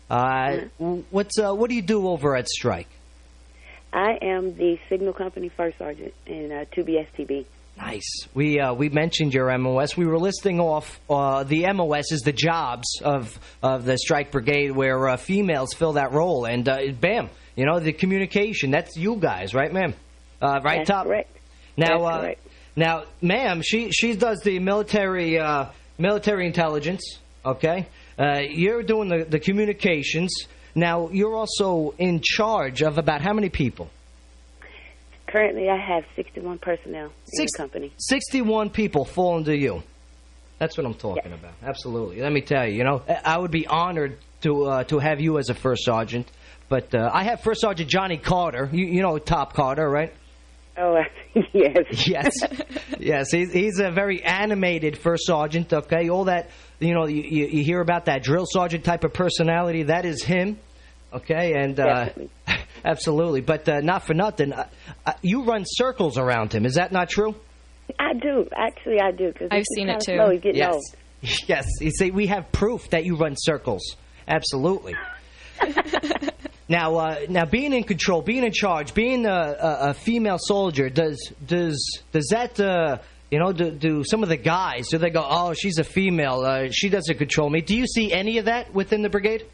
what do you do over at Strike? I am the Signal Company First Sergeant in 2BSTB. Nice. We mentioned your MOS. We were listing off the MOS is the jobs of the Strike Brigade where females fill that role. And bam, the communication, that's you guys, right, ma'am? Right, That's Top? correct. Now, That's correct. Now, ma'am, she does the military intelligence, okay? You're doing the communications. Now, you're also in charge of about how many people? Currently, I have 61 personnel in the company. 61 people fall under you. That's what I'm talking about. Absolutely. Let me tell you, I would be honored to have you as a First Sergeant. But I have First Sergeant Johnny Carter. You know Top Carter, right? Oh, yes. Yes. He's a very animated First Sergeant, okay? All that, you hear about that drill sergeant type of personality, that is him, okay? And absolutely. But not for nothing, you run circles around him. Is that not true? I do. Actually, I do. Cause I've seen it, too. Slow. He's getting old. Yes. You see, we have proof that you run circles. Absolutely. Now, being in control, being in charge, being a female soldier, does that do some of the guys? Do they go, oh, she's a female, she doesn't control me? Do you see any of that within the brigade?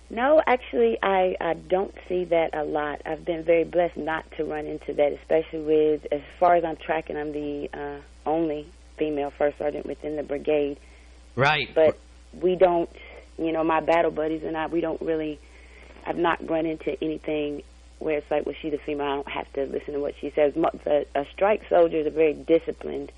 No, actually, I don't see that a lot. I've been very blessed not to run into that, especially with, as far as I'm tracking, I'm the only female First Sergeant within the brigade. Right. But we don't, my battle buddies and we don't really. I've not run into anything where it's like, well, she's a female, I don't have to listen to what she says. A strike soldier is a very disciplined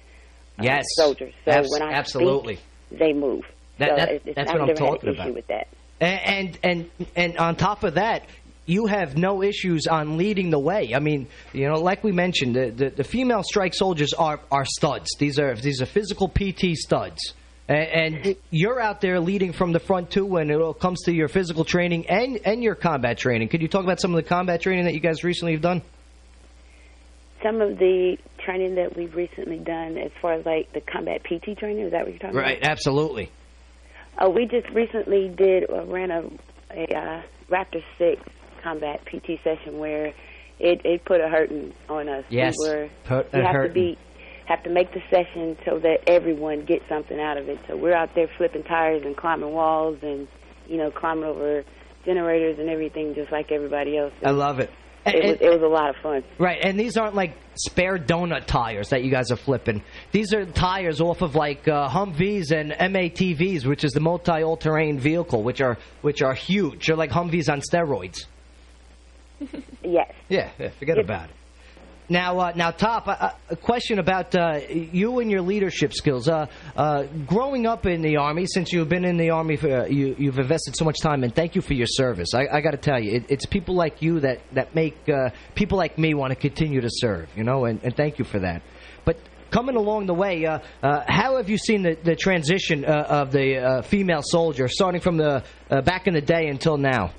soldier. So when I absolutely. speak, they move. That's what I'm talking had an about. issue with that. And on top of that, you have no issues on leading the way. I mean, like we mentioned, the female strike soldiers are studs. These are physical PT studs. And you're out there leading from the front, too, when it comes to your physical training and your combat training. Could you talk about some of the combat training that you guys recently have done? Some of the training that we've recently done as far as, like, the combat PT training, is that what you're talking about? Right, absolutely. We just recently ran a Raptor 6 combat PT session where it put a hurting on us. Yes, have to make the session so that everyone gets something out of it. So we're out there flipping tires and climbing walls and, climbing over generators and everything just like everybody else. I love it. It was a lot of fun. Right, and these aren't like spare donut tires that you guys are flipping. These are tires off of like Humvees and MATVs, which is the multi-all-terrain vehicle, which are huge. They're like Humvees on steroids. Yes. Yeah, forget about it. Now, Top, a question about you and your leadership skills. Growing up in the Army, since you've been in the Army, you've invested so much time, and thank you for your service. I got to tell you, it's people like you that make people like me want to continue to serve, and thank you for that. But coming along the way, how have you seen the transition of the female soldier, starting from the back in the day until now?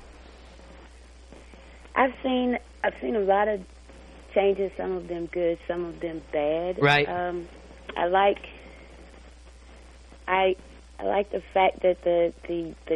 I've seen a lot of changes, some of them good, some of them bad. Right. I like the fact that the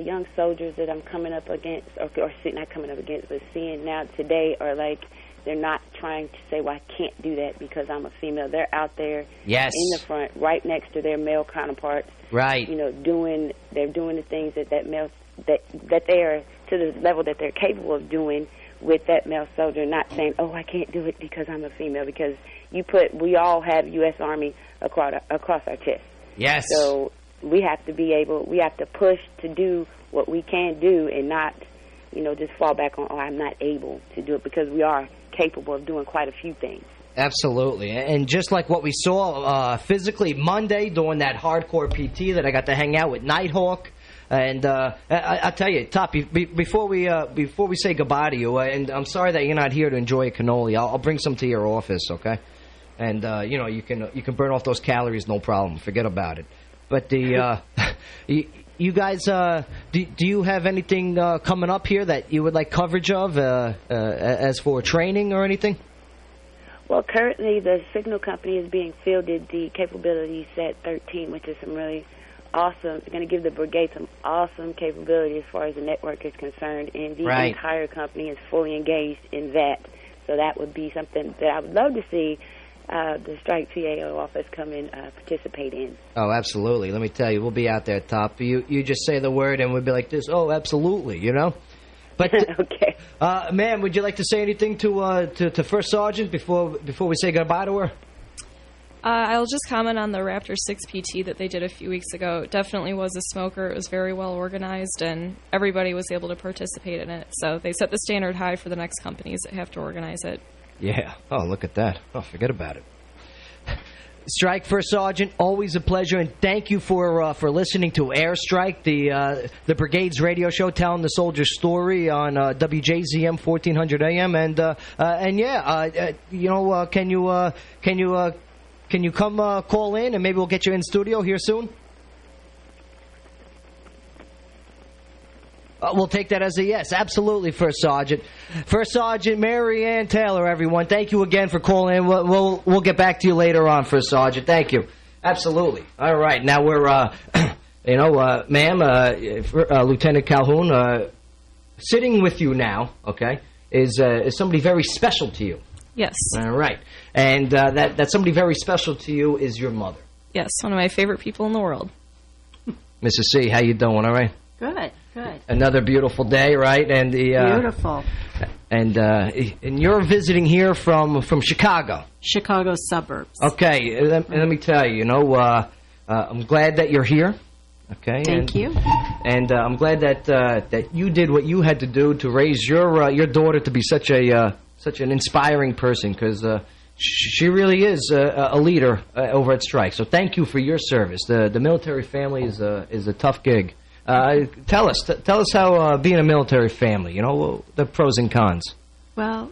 young soldiers that I'm coming up against, or not coming up against, but seeing now today are like, they're not trying to say, well, I can't do that because I'm a female. They're out there yes. in the front, right next to their male counterparts. Right. They're doing the things that they are to the level that they're capable of doing with that male soldier, not saying, oh, I can't do it because I'm a female, because we all have U.S. Army across our chest. Yes. So we have to push to do what we can do and not, just fall back on, oh, I'm not able to do it, because we are capable of doing quite a few things. Absolutely. And just like what we saw physically Monday during that hardcore PT that I got to hang out with Nighthawk. And I'll tell you, Top, before we say goodbye to you, and I'm sorry that you're not here to enjoy a cannoli. I'll bring some to your office, okay? And you can burn off those calories, no problem. Forget about it. But you guys, do you have anything coming up here that you would like coverage of as for training or anything? Well, currently the signal company is being fielded the capability set 13, which is some really awesome. It's going to give the brigade some awesome capability as far as the network is concerned, and the entire company is fully engaged in that. So that would be something that I would love to see the Strike PAO office come and participate in. Oh, absolutely. Let me tell you, we'll be out there, Top. You just say the word and we'll be like this, oh, absolutely, But, okay. Ma'am, would you like to say anything to First Sergeant before we say goodbye to her? I'll just comment on the Raptor 6 PT that they did a few weeks ago. It definitely was a smoker. It was very well organized, and everybody was able to participate in it. So they set the standard high for the next companies that have to organize it. Yeah. Oh, look at that. Oh, forget about it. Strike First Sergeant, always a pleasure, and thank you for listening to Airstrike, the Brigade's radio show telling the soldier's story on WJZM 1400 AM, can you come call in and maybe we'll get you in studio here soon? We'll take that as a yes. Absolutely, First Sergeant. First Sergeant Mary Ann Taylor, everyone. Thank you again for calling in. We'll get back to you later on, First Sergeant. Thank you. Absolutely. All right. Now we're, ma'am, Lieutenant Calhoun, sitting with you now, okay, is somebody very special to you. Yes. All right. And that somebody very special to you is your mother. Yes, one of my favorite people in the world. Mrs. C, how you doing, all right? Good, good. Another beautiful day, right? And beautiful. And you're visiting here from Chicago. Chicago suburbs. Okay, let me tell you, I'm glad that you're here. Okay. Thank you. And I'm glad that you did what you had to do to raise your daughter to be such an inspiring person, because she really is a leader over at Strike. So thank you for your service. The military family is a tough gig. Tell us how being a military family, the pros and cons. Well,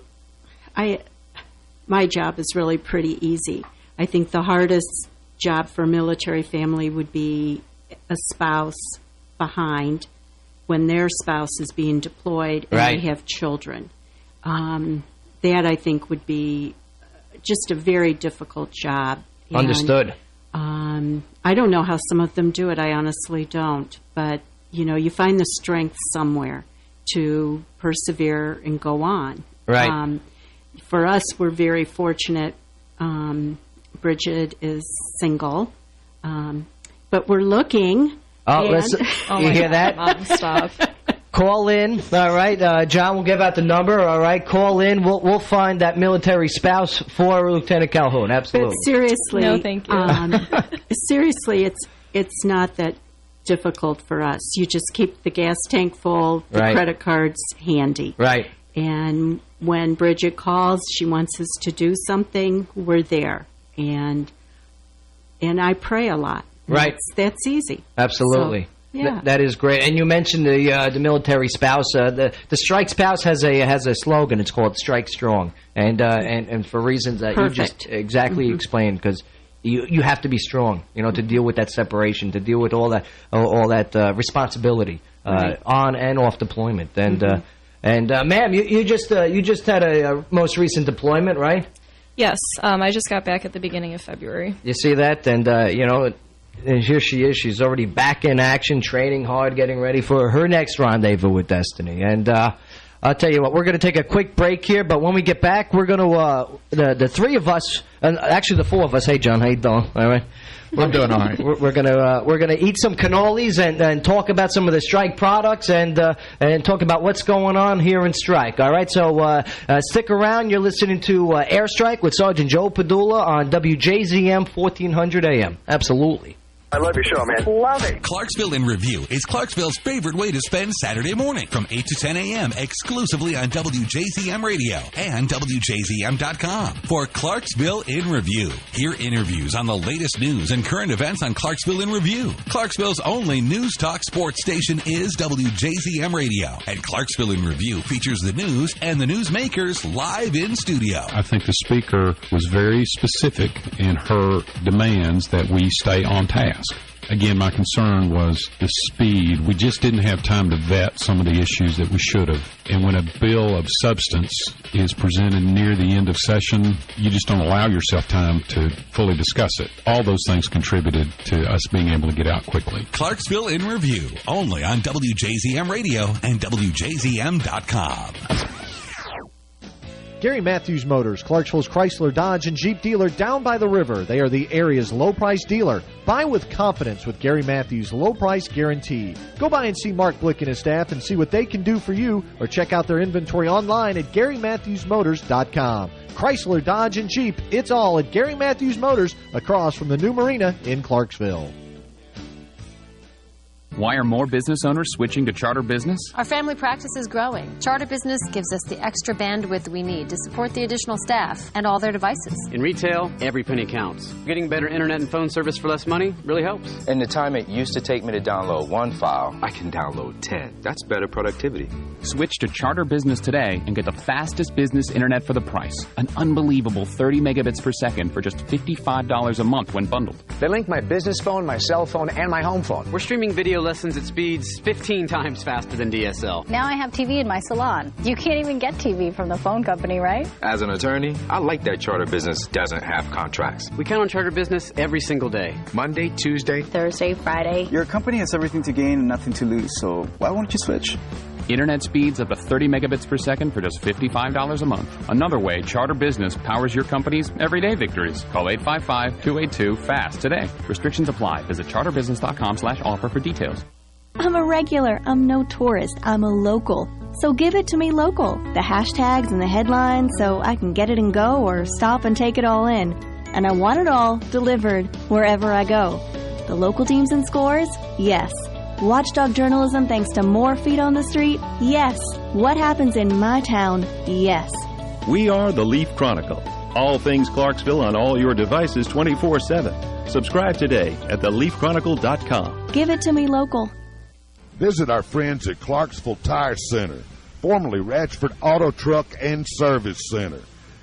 my job is really pretty easy. I think the hardest job for a military family would be a spouse behind when their spouse is being deployed and they have children. That, I think, would be just a very difficult job. And, understood. I don't know how some of them do it. I honestly don't. But, you find the strength somewhere to persevere and go on. Right. For us, we're very fortunate. Bridget is single. But we're looking. Oh, you hear that? Mom, stop. Call in, all right. John will give out the number, all right. Call in. We'll find that military spouse for Lieutenant Calhoun. Absolutely. But seriously, no, thank you. Seriously, it's not that difficult for us. You just keep the gas tank full, the credit cards handy. Right. And when Bridget calls, she wants us to do something, we're there. And I pray a lot. Right. That's easy. Absolutely. So, yeah. That is great. And you mentioned the military spouse. The Strike spouse has a slogan. It's called Strike Strong. And for reasons that you just exactly explained, because you have to be strong, to deal with that separation, to deal with all that responsibility on and off deployment. And ma'am, you just had a most recent deployment, right? Yes, I just got back at the beginning of February. You see that, and and here she is. She's already back in action, training hard, getting ready for her next rendezvous with Destiny. And I'll tell you what, we're going to take a quick break here, but when we get back, we're going to, the three of us, and actually the four of us, hey John, how you doing? All right. I'm doing all right. We're gonna eat some cannolis and talk about some of the Strike products and talk about what's going on here in Strike. All right, so stick around. You're listening to Airstrike with Sergeant Joe Padula on WJZM 1400 AM. Absolutely. I love your show, man. Love it. Clarksville in Review is Clarksville's favorite way to spend Saturday morning from 8 to 10 a.m. exclusively on WJZM Radio and WJZM.com for Clarksville in Review. Hear interviews on the latest news and current events on Clarksville in Review. Clarksville's only news talk sports station is WJZM Radio, and Clarksville in Review features the news and the newsmakers live in studio. I think the speaker was very specific in her demands that we stay on task. Again, my concern was the speed. We just didn't have time to vet some of the issues that we should have. And when a bill of substance is presented near the end of session, you just don't allow yourself time to fully discuss it. All those things contributed to us being able to get out quickly. Clarksville in Review, only on WJZM Radio and WJZM.com. Gary Matthews Motors, Clarksville's Chrysler, Dodge, and Jeep dealer down by the river. They are the area's low-price dealer. Buy with confidence with Gary Matthews' low-price guarantee. Go by and see Mark Blick and his staff and see what they can do for you, or check out their inventory online at GaryMatthewsMotors.com. Chrysler, Dodge, and Jeep, it's all at Gary Matthews Motors across from the new marina in Clarksville. Why are more business owners switching to charter business? Our family practice is growing. Charter business gives us the extra bandwidth we need to support the additional staff and all their devices. In retail, every penny counts. Getting better internet and phone service for less money really helps. In the time it used to take me to download one file, I can download 10. That's better productivity. Switch to charter business today and get the fastest business internet for the price. An unbelievable 30 megabits per second for just $55 a month when bundled. They link my business phone, my cell phone, and my home phone. We're streaming video lessons at speeds 15 times faster than DSL. Now I have TV in my salon. You can't even get TV from the phone company, right? As an attorney, I like that charter business doesn't have contracts. We count on charter business every single day. Monday, Tuesday, Thursday, Friday. Your company has everything to gain and nothing to lose, so why won't you switch? Internet speeds up to 30 megabits per second for just $55 a month. Another way charter business powers your company's everyday victories. Call 855-282-FAST today. Restrictions apply. Visit charterbusiness.com/offer for details. I'm a regular. I'm no tourist. I'm a local. So give it to me local. The hashtags and the headlines so I can get it and go or stop and take it all in. And I want it all delivered wherever I go. The local teams and scores? Yes. Watchdog journalism thanks to more feet on the street? Yes. What happens in my town? Yes. We are the Leaf Chronicle. All things Clarksville on all your devices 24/7. Subscribe today at theleafchronicle.com. Give it to me local. Visit our friends at Clarksville Tire Center, formerly Ratchford Auto Truck and Service Center.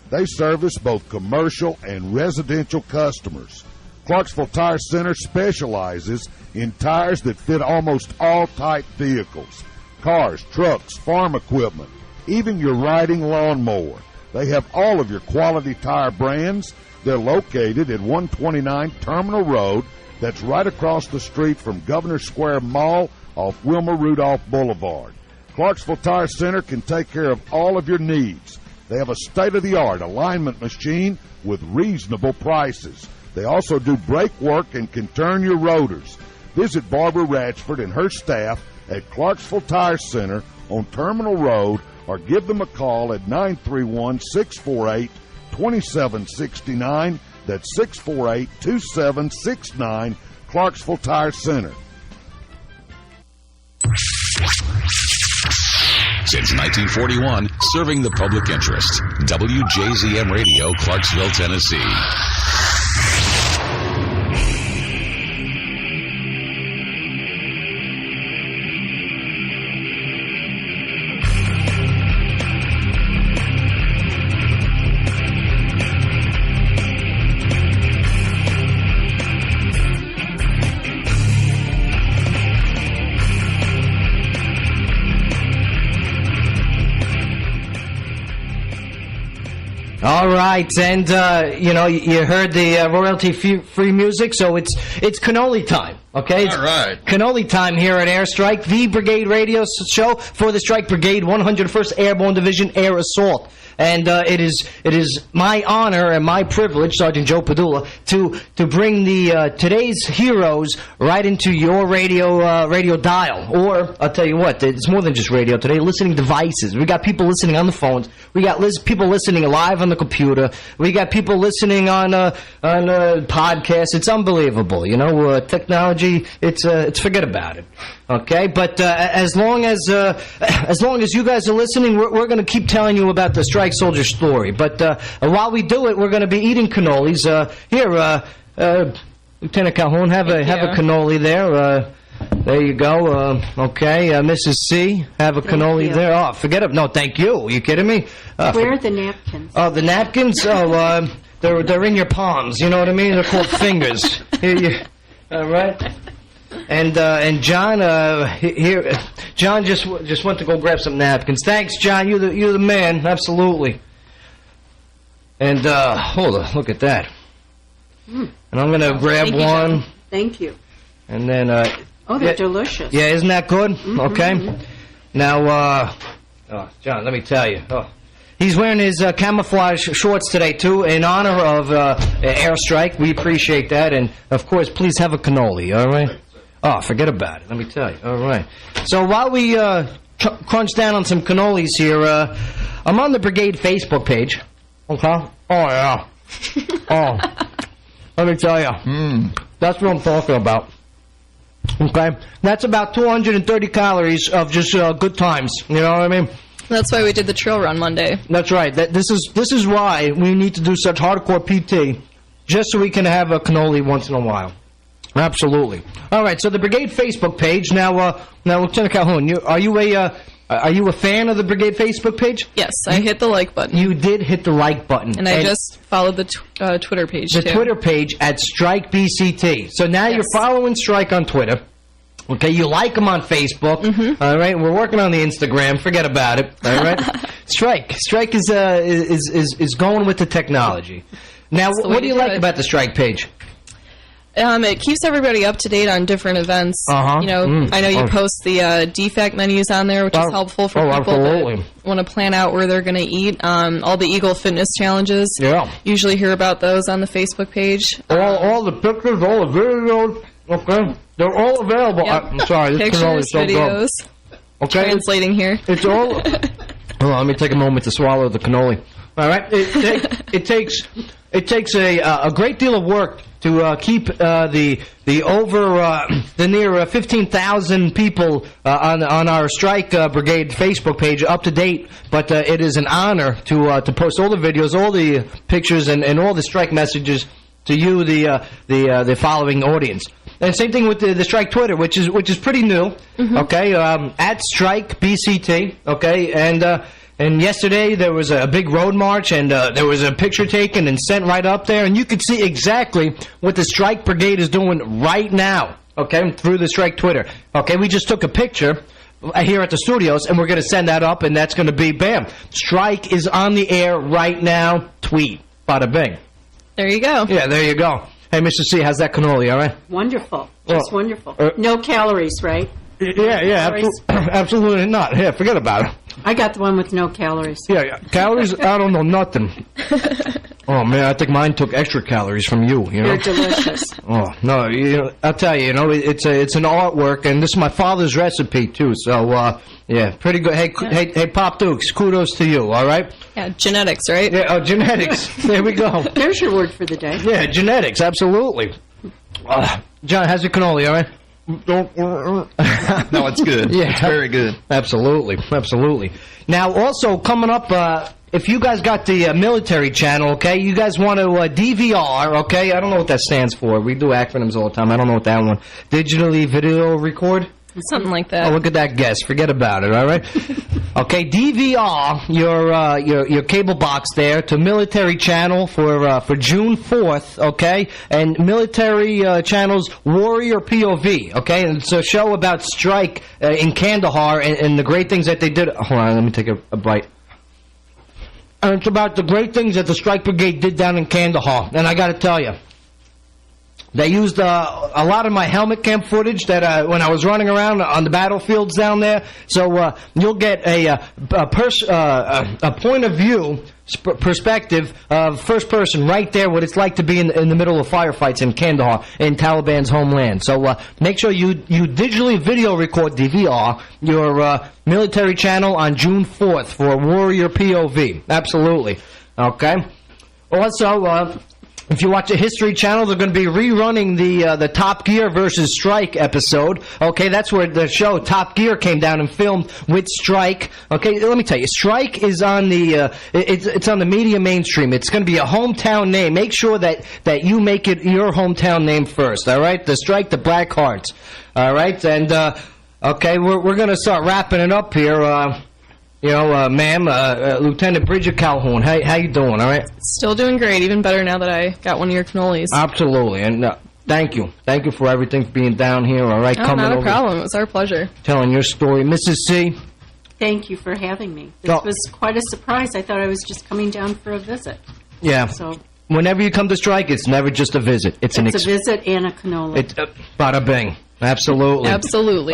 They service both commercial and residential customers. Clarksville Tire Center specializes in tires that fit almost all type vehicles, cars, trucks, farm equipment, even your riding lawnmower. They have all of your quality tire brands. They're located at 129 Terminal Road. That's right across the street from Governor Square Mall off Wilma Rudolph Boulevard. Clarksville Tire Center can take care of all of your needs. They have a state-of-the-art alignment machine with reasonable prices. They also do brake work and can turn your rotors. Visit Barbara Ratchford and her staff at Clarksville Tire Center on Terminal Road or give them a call at 931-648-2769. That's 648-2769, Clarksville Tire Center. Since 1941, serving the public interest. WJZM Radio, Clarksville, Tennessee. All right, and you heard the royalty-free music, so it's cannoli time. Okay, all right. Cannoli time here at Airstrike, the Brigade radio show for the Strike Brigade, 101st Airborne Division Air Assault. And it is my honor and my privilege, Sergeant Joe Padula, to bring the today's heroes right into your radio dial. Or I'll tell you what, it's more than just radio today. Listening devices. We got people listening on the phones. We got people listening live on the computer. We got people listening on podcasts. It's unbelievable. Technology. It's forget about it. Okay, but as long as you guys are listening, we're going to keep telling you about the Strike Soldier story. But while we do it, we're going to be eating cannolis. Here, Lieutenant Calhoun, have a cannoli there. There you go. Okay, Mrs. C, have a cannoli there. Oh, forget it. No, thank you. Are you kidding me? Where are the napkins? Oh, the napkins? Oh, they're in your palms. You know what I mean? They're called fingers. Here, all right. And John, here, John just went to go grab some napkins. Thanks, John. You're the man. Absolutely. And hold on, look at that. And I'm gonna grab one. Thank you. And then they're delicious. Yeah, isn't that good? Okay. Now, John, let me tell you. He's wearing his camouflage shorts today, too, in honor of Airstrike. We appreciate that. And, of course, please have a cannoli, all right? Oh, forget about it. Let me tell you. All right. So while we crunch down on some cannolis here, I'm on the Brigade Facebook page. Okay? Oh, yeah. Oh. Let me tell you. That's what I'm talking about. Okay? That's about 230 calories of just good times. You know what I mean? That's why we did the trail run Monday. That's right. This is why we need to do such hardcore PT, just so we can have a cannoli once in a while. Absolutely. All right. So the Brigade Facebook page. Now, Lieutenant Calhoun, are you a fan of the Brigade Facebook page? Yes, I hit the like button. You did hit the like button, and I just followed the Twitter page. The Twitter page at Strike BCT. So now you're following Strike on Twitter. Okay, you like them on Facebook. All right, we're working on the Instagram. Forget about it. All right, Strike is going with the technology. Now, what do you like about the Strike page? It keeps everybody up to date on different events. I know you post the defect menus on there, which is helpful for people that want to plan out where they're going to eat. All the Eagle Fitness challenges. Yeah. Usually hear about those on the Facebook page. All the pictures, all the videos. Okay. They're all available. Yep. I'm sorry. This pictures, so videos. Okay. Translating here. It's all. Hold on, let me take a moment to swallow the cannoli. All right. It takes a great deal of work to keep the near 15,000 people on our Strike Brigade Facebook page up to date. But it is an honor to post all the videos, all the pictures, and all the Strike messages to you, the following audience. And same thing with the Strike Twitter, which is pretty new. Okay, at Strike BCT. Okay, and yesterday there was a big road march, and there was a picture taken and sent right up there, and you could see exactly what the Strike Brigade is doing right now. Okay, through the Strike Twitter. Okay, we just took a picture here at the studios, and we're going to send that up, and that's going to be, bam, Strike is on the air right now. Tweet. Bada bing. There you go. Yeah, there you go. Hey, Mr. C, how's that cannoli, all right? Wonderful. Just wonderful. No calories, right? Yeah, absolutely not. Yeah, forget about it. I got the one with no calories. Yeah. Calories, I don't know nothing. Oh, man, I think mine took extra calories from you, you know? They're delicious. Oh, no, I'll tell you, it's an artwork, and this is my father's recipe, too, so, yeah, pretty good. Hey, Pop Dukes, kudos to you, all right? Yeah, genetics, right? Yeah, genetics. There we go. There's your word for the day. Yeah, genetics, absolutely. John, how's your cannoli, all right? No, it's good. Yeah, it's very good. Absolutely. Now, also coming up, if you guys got the military channel, okay, you guys want to DVR, okay? I don't know what that stands for. We do acronyms all the time. I don't know what that one. Digitally video record? Something like that. Oh, look at that guess. Forget about it, all right? Okay, DVR your cable box there to military channel for June 4th, okay? And military channel's Warrior POV, okay? And it's a show about Strike in Kandahar and the great things that they did. Hold on, let me take a bite. And it's about the great things that the Strike Brigade did down in Kandahar. And I got to tell you, they used a lot of my helmet cam footage that when I was running around on the battlefields down there. So you'll get a point of view perspective of first person right there, what it's like to be in the middle of firefights in Kandahar, in Taliban's homeland. So make sure you digitally video record DVR your military channel on June 4th for Warrior POV. Absolutely. Okay. Also, if you watch a History Channel, they're going to be rerunning the Top Gear versus Strike episode. Okay, that's where the show Top Gear came down and filmed with Strike. Okay, let me tell you, Strike is on the it's on the media mainstream. It's going to be a hometown name. Make sure that you make it your hometown name first. All right, the Strike, the Black Hearts. All right, and okay, we're going to start wrapping it up here. Ma'am, Lieutenant Bridget Calhoun, how you doing, all right? Still doing great, even better now that I got one of your cannolis. Absolutely, and thank you. Thank you for everything, for being down here, all right? Oh, not a problem. It was our pleasure. Telling your story. Mrs. C? Thank you for having me. This was quite a surprise. I thought I was just coming down for a visit. Yeah. So whenever you come to Strike, it's never just a visit. It's a visit and a canola. It's bada bing. Absolutely. Absolutely.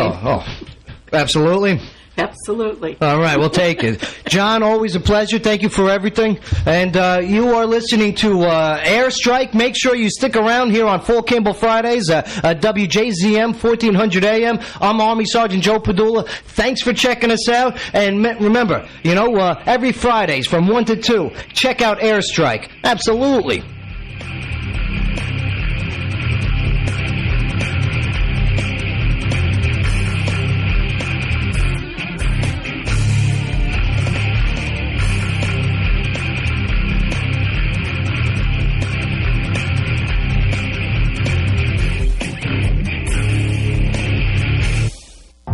Absolutely? Absolutely. All right, we'll take it. John, always a pleasure. Thank you for everything. And you are listening to Airstrike. Make sure you stick around here on Fort Campbell Fridays, WJZM 1400 AM. I'm Army Sergeant Joe Padula. Thanks for checking us out. And remember, every Fridays from 1 to 2, check out Airstrike. Absolutely.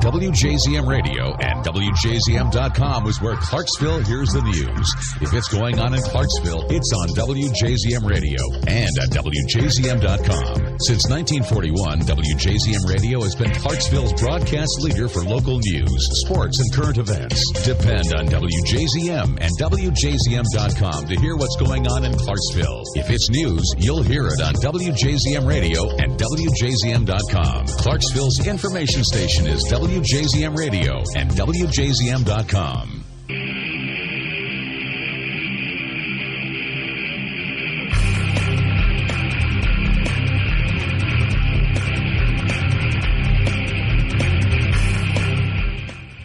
WJZM Radio and WJZM.com is where Clarksville hears the news. If it's going on in Clarksville, it's on WJZM Radio and at WJZM.com. Since 1941, WJZM Radio has been Clarksville's broadcast leader for local news, sports, and current events. Depend on WJZM and WJZM.com to hear what's going on in Clarksville. If it's news, you'll hear it on WJZM Radio and WJZM.com. Clarksville's information station is WJZM Radio and WJZM.com.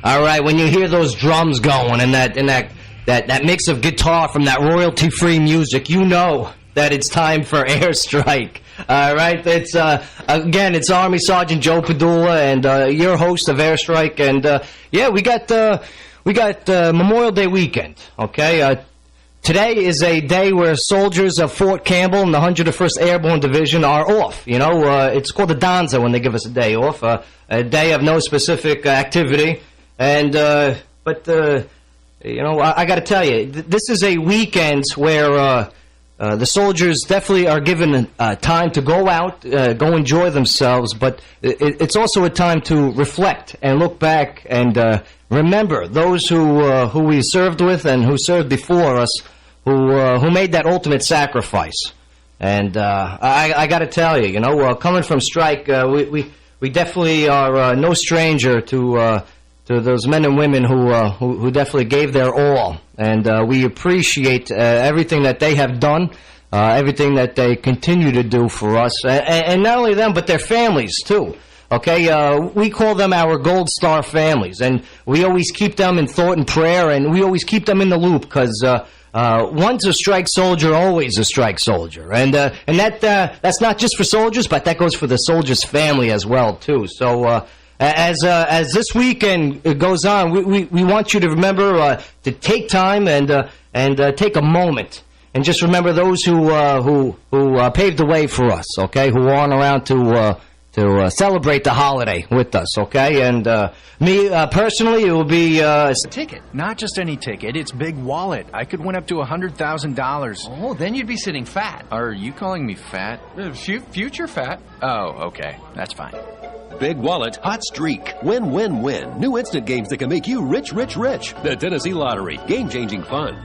All right, when you hear those drums going and that mix of guitar from that royalty-free music, you know that it's time for Airstrike. All right, it's again, it's Army Sergeant Joe Padula and your host of Airstrike, and yeah, we got Memorial Day weekend. Okay, today is a day where soldiers of Fort Campbell and the 101st Airborne Division are off. You know, it's called the Donza when they give us a day off, a day of no specific activity. And but you know, I got to tell you, this is a weekend where the soldiers definitely are given time to go out, go enjoy themselves, but it's also a time to reflect and look back and remember those who we served with and who served before us, who made that ultimate sacrifice. And I got to tell you, you know, coming from Strike, we definitely are no stranger to those men and women who definitely gave their all, and we appreciate everything that they have done, everything that they continue to do for us, and not only them, but their families too. Okay, we call them our Gold Star families, and we always keep them in thought and prayer, and we always keep them in the loop, because once a strike soldier, always a strike soldier, and that's not just for soldiers, but that goes for the soldier's family as well too. So. As this weekend goes on, we want you to remember to take time and take a moment and just remember those who paved the way for us. Okay, who aren't around to celebrate the holiday with us. Okay, and me personally, it will be a ticket, not just any ticket. It's Big Wallet. I could win up to $100,000. Oh, then you'd be sitting fat. Are you calling me fat? Future fat. Oh, okay, that's fine. Big Wallet, Hot Streak. Win, win, win. New instant games that can make you rich, rich, rich. The Tennessee Lottery. Game-changing fun.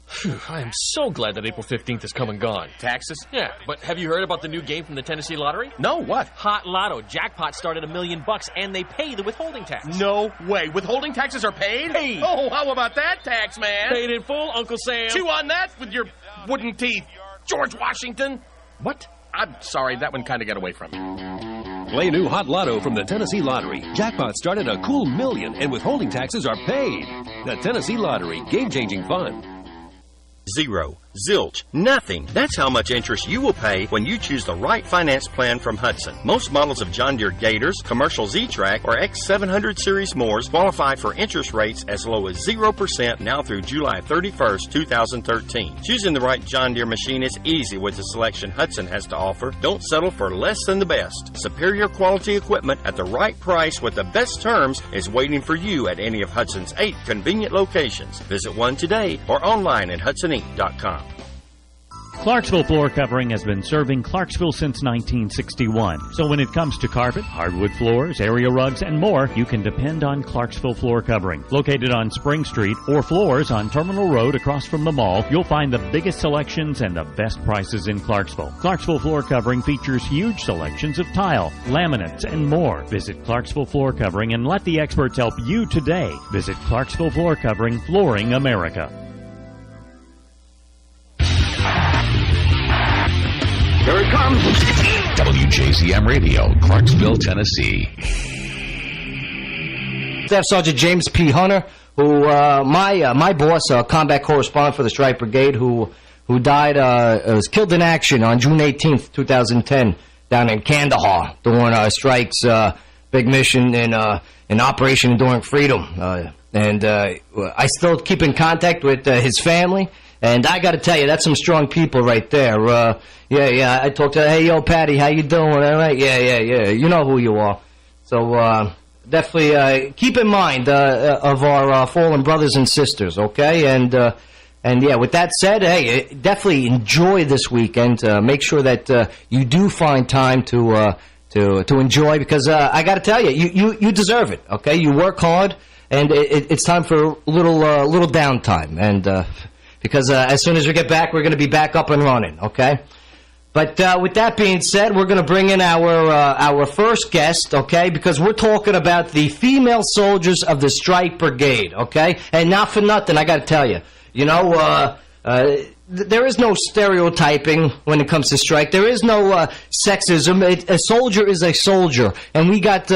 Phew, I am so glad that April 15th is come and gone. Taxes? Yeah, but have you heard about the new game from the Tennessee Lottery? No, what? Hot Lotto. Jackpot started $1 million and they pay the withholding tax. No way. Withholding taxes are paid? Hey. Oh, how about that, tax man? Paid in full, Uncle Sam. Chew on that with your wooden teeth. George Washington. What? I'm sorry, that one kind of got away from me. Play new Hot Lotto from the Tennessee Lottery. Jackpot started a cool $1 million and withholding taxes are paid. The Tennessee Lottery. Game-changing fun. Zero. Zilch. Nothing. That's how much interest you will pay when you choose the right finance plan from Hudson. Most models of John Deere Gators, commercial Z-Track, or X700 Series Moors qualify for interest rates as low as 0% now through July 31st, 2013. Choosing the right John Deere machine is easy with the selection Hudson has to offer. Don't settle for less than the best. Superior quality equipment at the right price with the best terms is waiting for you at any of Hudson's 8 convenient locations. Visit one today or online at HudsonInc.com. Clarksville Floor Covering has been serving Clarksville since 1961. So when it comes to carpet, hardwood floors, area rugs, and more, you can depend on Clarksville Floor Covering. Located on Spring Street or floors on Terminal Road across from the mall, you'll find the biggest selections and the best prices in Clarksville. Clarksville Floor Covering features huge selections of tile, laminates, and more. Visit Clarksville Floor Covering and let the experts help you today. Visit Clarksville Floor Covering, Flooring America. Here it comes. WJZM Radio, Clarksville, Tennessee. Staff Sergeant James P. Hunter, who my boss, combat correspondent for the Strike Brigade, who died, was killed in action on June 18th, 2010, down in Kandahar during Strike's big mission in Operation Enduring Freedom. And I still keep in contact with his family. And I got to tell you, that's some strong people right there. Yeah, I talked to, hey, yo, Patty, how you doing? All right? Yeah. You know who you are. So definitely keep in mind of our fallen brothers and sisters, okay? And yeah, with that said, hey, definitely enjoy this weekend. Make sure that you do find time to enjoy, because I got to tell you, you deserve it, okay? You work hard, and it's time for a little downtime, and because as soon as we get back, we're going to be back up and running, okay? But with that being said, we're going to bring in our first guest, okay? Because we're talking about the female soldiers of the Strike Brigade, okay? And not for nothing, I got to tell you, you know, there is no stereotyping when it comes to strike. There is no sexism. A soldier is a soldier, and we got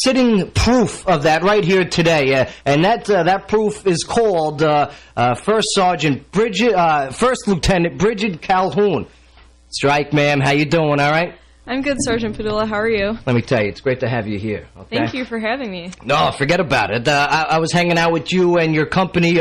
sitting proof of that right here today. And that proof is called First Lieutenant Bridget Calhoun. Strike, ma'am, how you doing? All right? I'm good, Sergeant Padula. How are you? Let me tell you, it's great to have you here. Okay? Thank you for having me. No, forget about it. I was hanging out with you and your company.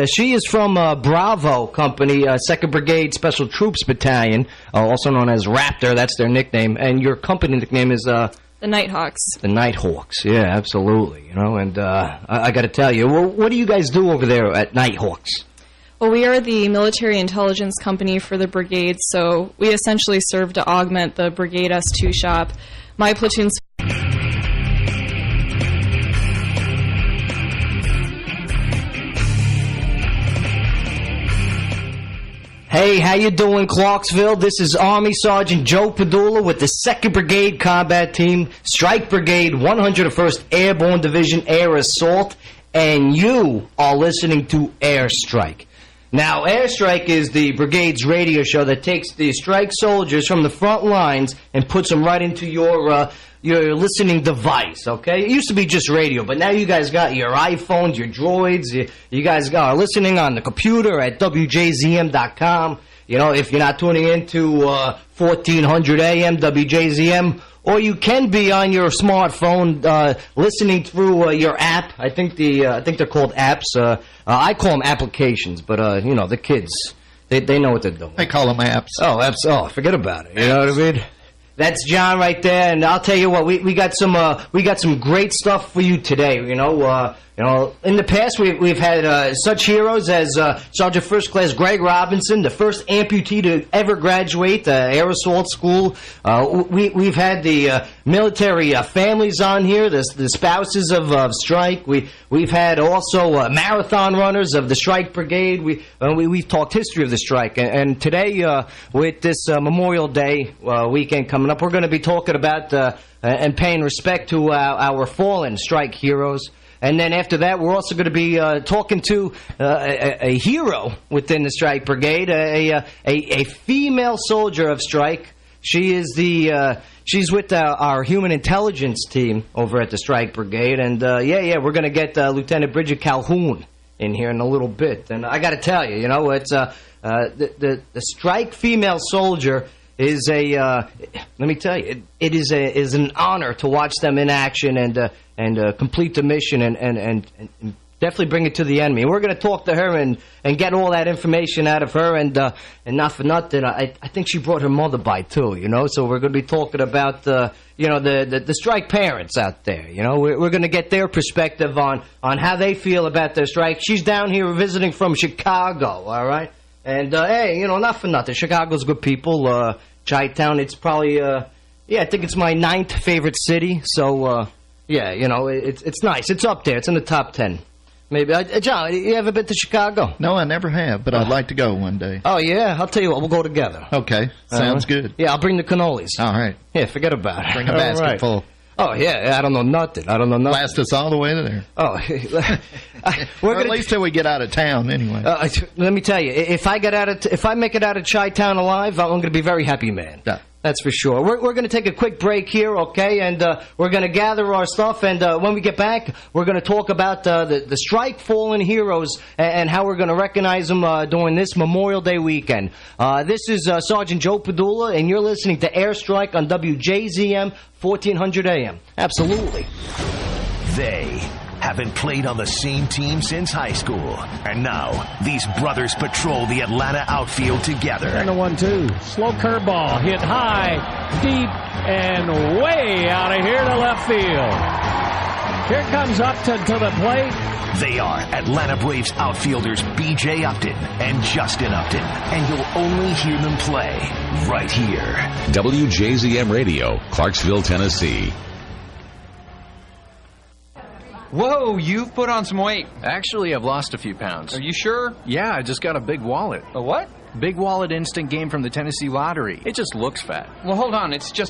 She is from Bravo Company, 2nd Brigade Special Troops Battalion, also known as Raptor. That's their nickname. And your company nickname is... The Nighthawks. The Nighthawks, yeah, absolutely. You know, and I got to tell you, what do you guys do over there at Nighthawks? Well, we are the military intelligence company for the brigade, so we essentially serve to augment the Brigade S2 shop. My platoon's... Hey, how you doing, Clarksville? This is Army Sergeant Joe Padula with the 2nd Brigade Combat Team, Strike Brigade, 101st Airborne Division Air Assault, and you are listening to Airstrike. Now, Airstrike is the brigade's radio show that takes the strike soldiers from the front lines and puts them right into your listening device, okay? It used to be just radio, but now you guys got your iPhones, your droids. You guys are listening on the computer at WJZM.com. You know, if you're not tuning into 1400 AM WJZM, or you can be on your smartphone listening through your app. I think they're called apps. I call them applications, but you know, the kids, they know what they're doing. They call them apps. Oh, apps. Oh, forget about it. You know what I mean? That's John right there, and I'll tell you what, we got some great stuff for you today. You know, in the past we've had such heroes as Sergeant First Class Greg Robinson, the first amputee to ever graduate Air Assault School. We've had the military families on here, the spouses of Strike. We've had also marathon runners of the Strike Brigade. We've talked history of the Strike, and today with this Memorial Day weekend coming up, we're going to be talking about and paying respect to our fallen Strike heroes. And then after that, we're also going to be talking to a hero within the Strike Brigade, a female soldier of Strike. She is she's with our human intelligence team over at the Strike Brigade, and we're going to get Lieutenant Bridget Calhoun in here in a little bit. And I got to tell you, you know, it's the Strike female soldier is let me tell you, it is an honor to watch them in action and complete the mission and definitely bring it to the enemy. We're going to talk to her and get all that information out of her, and not for nothing, I think she brought her mother by too, you know. So we're going to be talking about the Strike parents out there. You know, we're going to get their perspective on how they feel about their Strike. She's down here visiting from Chicago, all right. And hey, you know, not for nothing, Chicago's good people. Chi-town, it's probably I think it's my 9th favorite city. So yeah, you know, it's nice. It's up there. It's in the top 10. Maybe. John, you ever been to Chicago? No, I never have, but I'd like to go one day. Oh, yeah? I'll tell you what, we'll go together. Okay, sounds good. Yeah, I'll bring the cannolis. All right. Yeah, forget about it. Bring a basket full. Oh, yeah, I don't know nothing. Last us all the way to there. Oh, or at least till we get out of town, anyway. Let me tell you, if I make it out of Chi-town alive, I'm going to be a very happy man. Yeah. That's for sure. We're going to take a quick break here, okay? And we're going to gather our stuff. And when we get back, we're going to talk about the Strike fallen heroes and how we're going to recognize them during this Memorial Day weekend. This is Sergeant Joe Padula, and you're listening to Airstrike on WJZM 1400 AM. Absolutely. They haven't played on the same team since high school. And now, these brothers patrol the Atlanta outfield together. And the 1-2. Slow curveball. Hit high, deep, and way out of here to left field. Here comes Upton to the plate. They are Atlanta Braves outfielders B.J. Upton and Justin Upton. And you'll only hear them play right here. WJZM Radio, Clarksville, Tennessee. Whoa, you've put on some weight. Actually, I've lost a few pounds. Are you sure? Yeah, I just got a big wallet. A what? Big Wallet instant game from the Tennessee Lottery. It just looks fat. Well, hold on. It's just